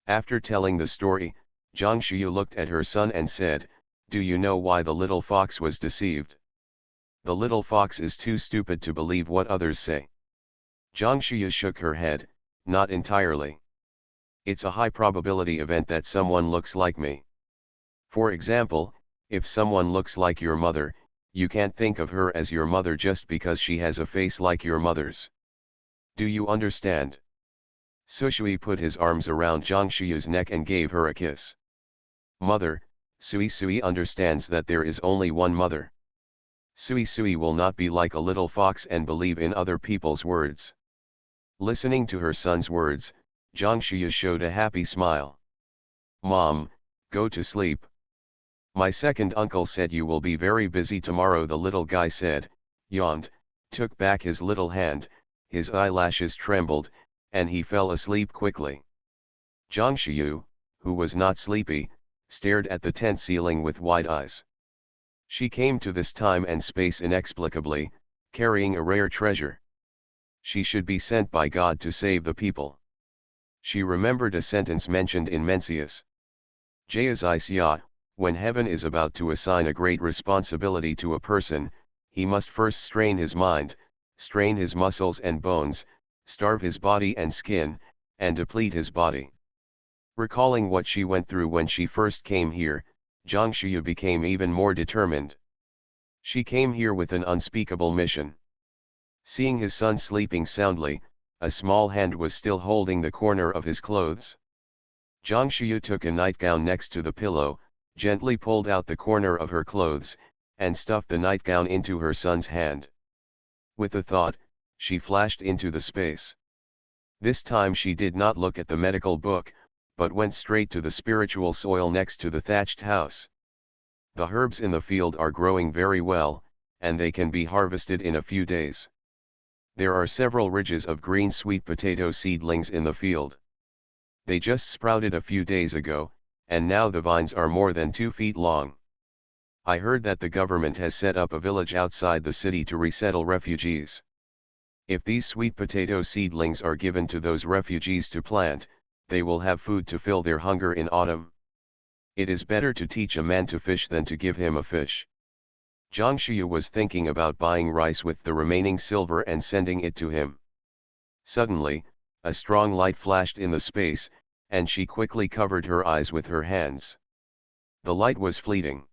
After telling the story, Zhang Shuyu looked at her son and said, do you know why the little fox was deceived? The little fox is too stupid to believe what others say. Zhang Shuyu shook her head, not entirely. It's a high probability event that someone looks like me. For example, if someone looks like your mother, you can't think of her as your mother just because she has a face like your mother's. Do you understand? Su Shui put his arms around Zhang Shuyu's neck and gave her a kiss. Mother, Sui understands that there is only one mother. Sui will not be like a little fox and believe in other people's words. Listening to her son's words, Zhang Shuyu showed a happy smile. Mom, go to sleep. My second uncle said you will be very busy tomorrow, the little guy said, yawned, took back his little hand, his eyelashes trembled, and he fell asleep quickly. Zhang Shuyu, who was not sleepy, stared at the tent ceiling with wide eyes. She came to this time and space inexplicably, carrying a rare treasure. She should be sent by God to save the people. She remembered a sentence mentioned in Mencius. Jayazisya, when heaven is about to assign a great responsibility to a person, he must first strain his mind, strain his muscles and bones, starve his body and skin, and deplete his body. Recalling what she went through when she first came here, Zhang Shuyu became even more determined. She came here with an unspeakable mission. Seeing his son sleeping soundly, a small hand was still holding the corner of his clothes. Zhang Shuyu took a nightgown next to the pillow, gently pulled out the corner of her clothes, and stuffed the nightgown into her son's hand. With a thought, she flashed into the space. This time she did not look at the medical book, but went straight to the spiritual soil next to the thatched house. The herbs in the field are growing very well, and they can be harvested in a few days. There are several ridges of green sweet potato seedlings in the field. They just sprouted a few days ago, and now the vines are more than 2 feet long. I heard that the government has set up a village outside the city to resettle refugees. If these sweet potato seedlings are given to those refugees to plant, they will have food to fill their hunger in autumn. It is better to teach a man to fish than to give him a fish. Zhang Shuyu was thinking about buying rice with the remaining silver and sending it to him. Suddenly, a strong light flashed in the space, and she quickly covered her eyes with her hands. The light was fleeting.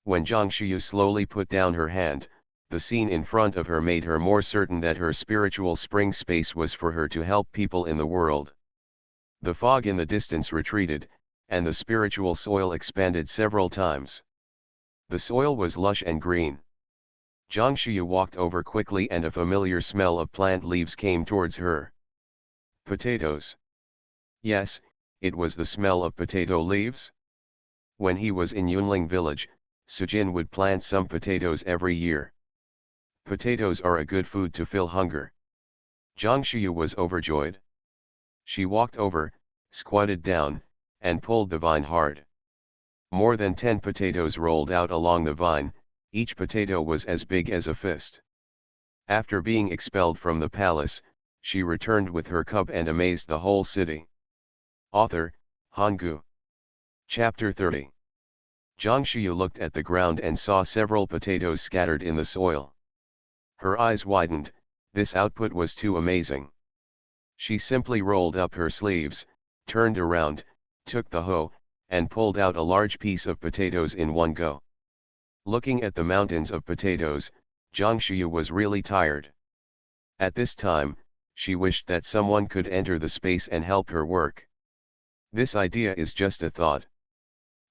When Zhang Shuyu slowly put down her hand, the scene in front of her made her more certain that her spiritual spring space was for her to help people in the world. The fog in the distance retreated, and the spiritual soil expanded several times. The soil was lush and green. Zhang Shuyu walked over quickly and a familiar smell of plant leaves came towards her. Potatoes. Yes, it was the smell of potato leaves. When he was in Yunling village, Sujin would plant some potatoes every year. Potatoes are a good food to fill hunger. Zhang Shuyu was overjoyed. She walked over, squatted down, and pulled the vine hard. More than 10 potatoes rolled out along the vine, each potato was as big as a fist. After being expelled from the palace, she returned with her cub and amazed the whole city. Author, Hanggu. Chapter 30. Zhang Shuyu looked at the ground and saw several potatoes scattered in the soil. Her eyes widened, this output was too amazing. She simply rolled up her sleeves, turned around, took the hoe, and pulled out a large piece of potatoes in one go. Looking at the mountains of potatoes, Zhang Shuyu was really tired. At this time, she wished that someone could enter the space and help her work. This idea is just a thought.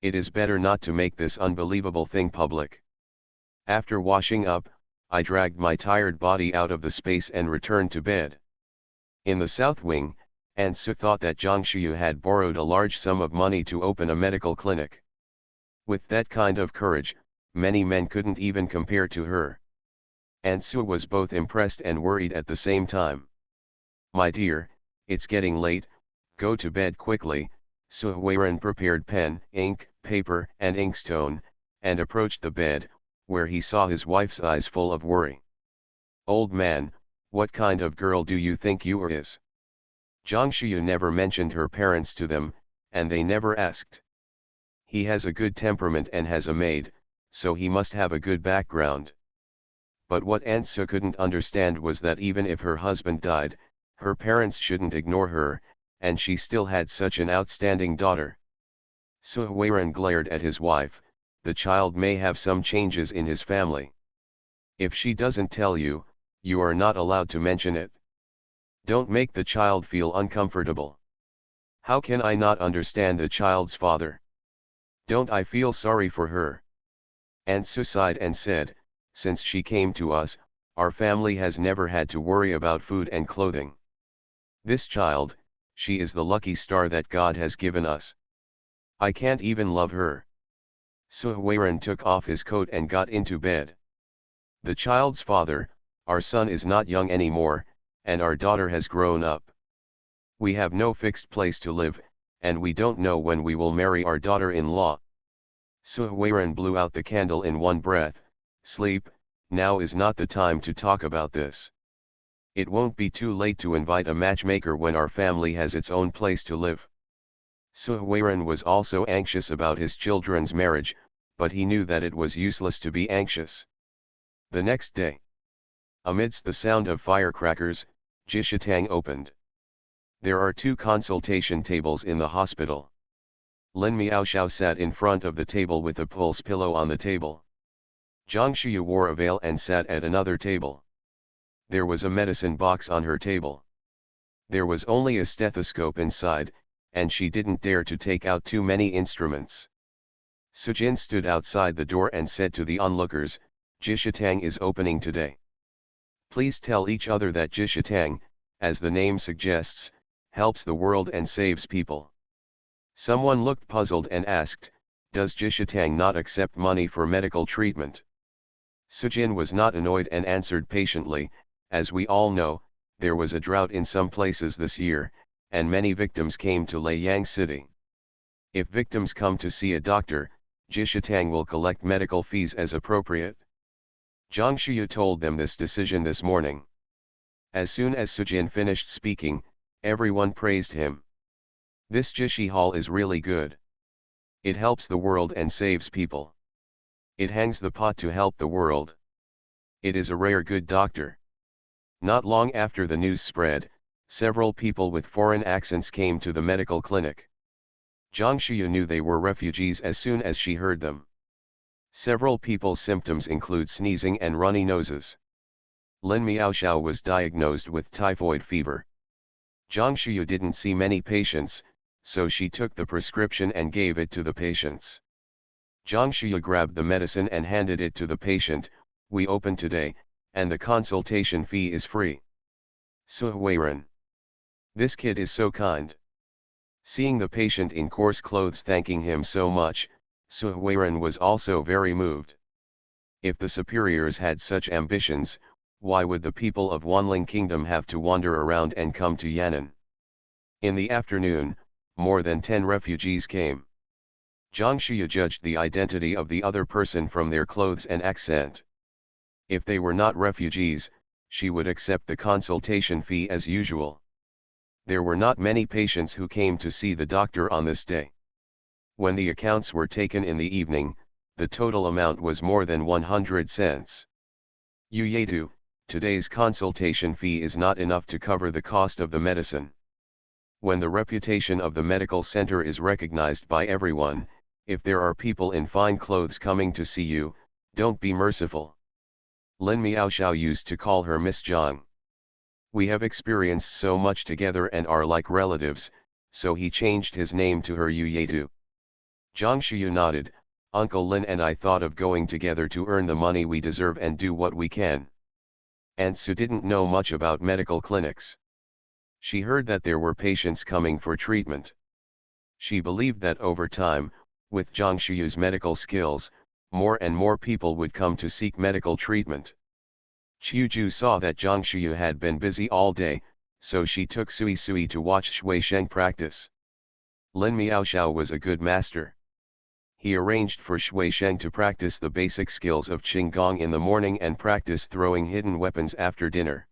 It is better not to make this unbelievable thing public. After washing up, I dragged my tired body out of the space and returned to bed. In the south wing, Aunt Su thought that Zhang Shuyu had borrowed a large sum of money to open a medical clinic. With that kind of courage, many men couldn't even compare to her. Aunt Su was both impressed and worried at the same time. My dear, it's getting late, go to bed quickly. Su Huiran prepared pen, ink, paper, and inkstone, and approached the bed, where he saw his wife's eyes full of worry. "Old man, what kind of girl do you think you are is?" Zhang Shuyu never mentioned her parents to them, and they never asked. He has a good temperament and has a maid, so he must have a good background. But what Aunt Su couldn't understand was that even if her husband died, her parents shouldn't ignore her, and she still had such an outstanding daughter. Su Huiran glared at his wife. "The child may have some changes in his family. If she doesn't tell you, you are not allowed to mention it. Don't make the child feel uncomfortable. How can I not understand the child's father? Don't I feel sorry for her?" Aunt Su sighed and said, "Since she came to us, our family has never had to worry about food and clothing. This child, she is the lucky star that God has given us. I can't even love her." Su Huiran took off his coat and got into bed. "The child's father, our son is not young anymore, and our daughter has grown up. We have no fixed place to live, and we don't know when we will marry our daughter-in-law." Su Huiran blew out the candle in one breath. "Sleep, now is not the time to talk about this. It won't be too late to invite a matchmaker when our family has its own place to live." Su Huiran was also anxious about his children's marriage, but he knew that it was useless to be anxious. The next day, amidst the sound of firecrackers, Jishitang opened. There are 2 consultation tables in the hospital. Lin Miaoxiao sat in front of the table with a pulse pillow on the table. Zhang Shuyu wore a veil and sat at another table. There was a medicine box on her table. There was only a stethoscope inside, and she didn't dare to take out too many instruments. Sujin stood outside the door and said to the onlookers, "Jishitang is opening today. Please tell each other that Jishitang, as the name suggests, helps the world and saves people." Someone looked puzzled and asked, "Does Jishitang not accept money for medical treatment?" Sujin was not annoyed and answered patiently, "As we all know, there was a drought in some places this year, and many victims came to Luoyang City. If victims come to see a doctor, Jishitang will collect medical fees as appropriate." Zhang Shuyu told them this decision this morning. As soon as Sujin finished speaking, everyone praised him. "This Jishi Hall is really good. It helps the world and saves people. It hangs the pot to help the world. It is a rare good doctor." Not long after the news spread, several people with foreign accents came to the medical clinic. Zhang Shuyu knew they were refugees as soon as she heard them. Several people's symptoms include sneezing and runny noses. Lin Miaoxiao was diagnosed with typhoid fever. Zhang Shuyu didn't see many patients, so she took the prescription and gave it to the patients. Zhang Shuyu grabbed the medicine and handed it to the patient. "We open today, and the consultation fee is free." Su Huiran. "This kid is so kind." Seeing the patient in coarse clothes thanking him so much, Su Huiran was also very moved. If the superiors had such ambitions, why would the people of Wanling Kingdom have to wander around and come to Yan'an? In the afternoon, more than 10 refugees came. Zhang Shuyu judged the identity of the other person from their clothes and accent. If they were not refugees, she would accept the consultation fee as usual. There were not many patients who came to see the doctor on this day. When the accounts were taken in the evening, the total amount was more than 100 cents. "Yu Yedu, today's consultation fee is not enough to cover the cost of the medicine. When the reputation of the medical center is recognized by everyone, if there are people in fine clothes coming to see you, don't be merciful." Lin Miaoxiao used to call her Miss Zhang. "We have experienced so much together and are like relatives," so he changed his name to her Yu Yedu. Zhang Shuyu nodded. "Uncle Lin and I thought of going together to earn the money we deserve and do what we can." Aunt Su didn't know much about medical clinics. She heard that there were patients coming for treatment. She believed that over time, with Zhang Shuyu's medical skills, more and more people would come to seek medical treatment. Qiuju saw that Zhang Shuyu had been busy all day, so she took Sui Sui to watch Shui Sheng practice. Lin Miaoxiao was a good master. he arranged for Shui Sheng to practice the basic skills of Qinggong in the morning and practice throwing hidden weapons after dinner.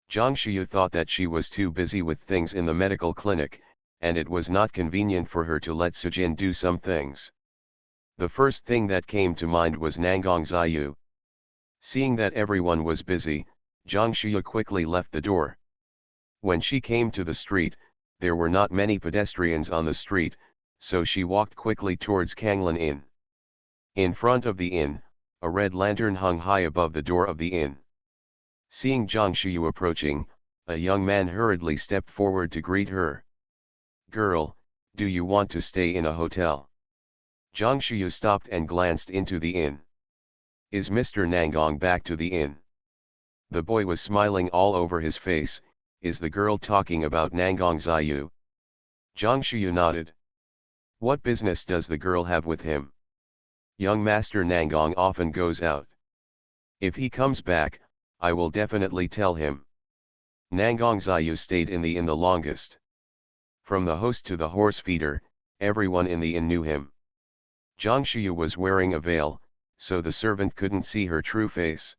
Zhang Shiyu thought that she was too busy with things in the medical clinic, and it was not convenient for her to let Sujin do some things. The first thing that came to mind was Nangong Ziyu. Seeing that everyone was busy, Zhang Shiyu quickly left the door. When she came to the street, there were not many pedestrians on the street, so she walked quickly towards Kanglan Inn. In front of the inn, a red lantern hung high above the door of the inn. Seeing Zhang Shiyu approaching, a young man hurriedly stepped forward to greet her. "Girl, do you want to stay in a hotel?" Zhang Shiyu stopped and glanced into the inn. "Is Mr. Nangong back to the inn?" The boy was smiling all over his face. "Is the girl talking about Nangong Ziyu?" Zhang Shiyu nodded. "What business does the girl have with him?" "Young Master Nangong often goes out. If he comes back, I will definitely tell him." Nangong Ziyu stayed in the inn the longest. From the host to the horse feeder, everyone in the inn knew him. Zhang Shiyu was wearing a veil, so the servant couldn't see her true face.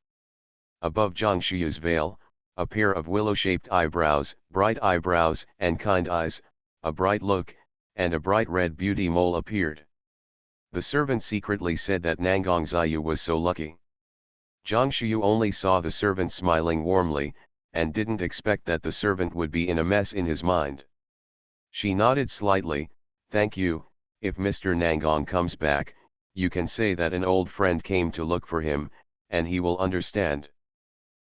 Above Zhang Shiyu's veil, a pair of willow-shaped eyebrows, bright eyebrows and kind eyes, a bright look, and a bright red beauty mole appeared. The servant secretly said that Nangong Ziyu was so lucky. Zhang Shiyu only saw the servant smiling warmly, and didn't expect that the servant would be in a mess in his mind. She nodded slightly. "Thank you. If Mr. Nangong comes back, you can say that an old friend came to look for him, and he will understand."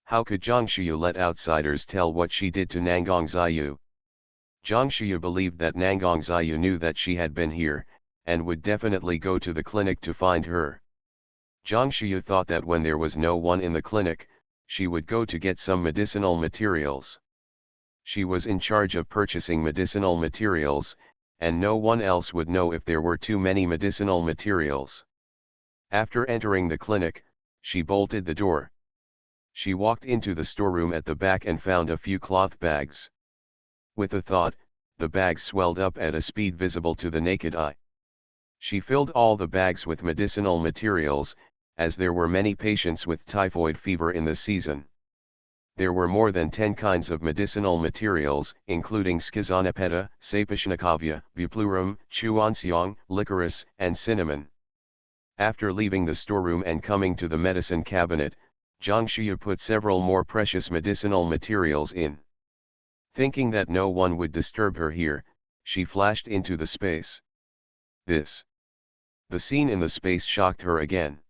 How could Zhang Shiyu let outsiders tell what she did to Nangong Ziyu? Zhang Shiyu believed that Nangong Ziyu knew that she had been here, and would definitely go to the clinic to find her. Zhang Shiyu thought that when there was no one in the clinic, she would go to get some medicinal materials. She was in charge of purchasing medicinal materials, and no one else would know if there were too many medicinal materials. After entering the clinic, she bolted the door. She walked into the storeroom at the back and found a few cloth bags. With a thought, the bags swelled up at a speed visible to the naked eye. She filled all the bags with medicinal materials, as there were many patients with typhoid fever in the season. There were more than 10 kinds of medicinal materials, including schizonapeta, sapishnikavia, buplurum, chuanxiang, licorice, and cinnamon. After leaving the storeroom and coming to the medicine cabinet, Zhang Shiyu put several more precious medicinal materials in. Thinking that no one would disturb her here, she flashed into the space. The scene in the space shocked her again.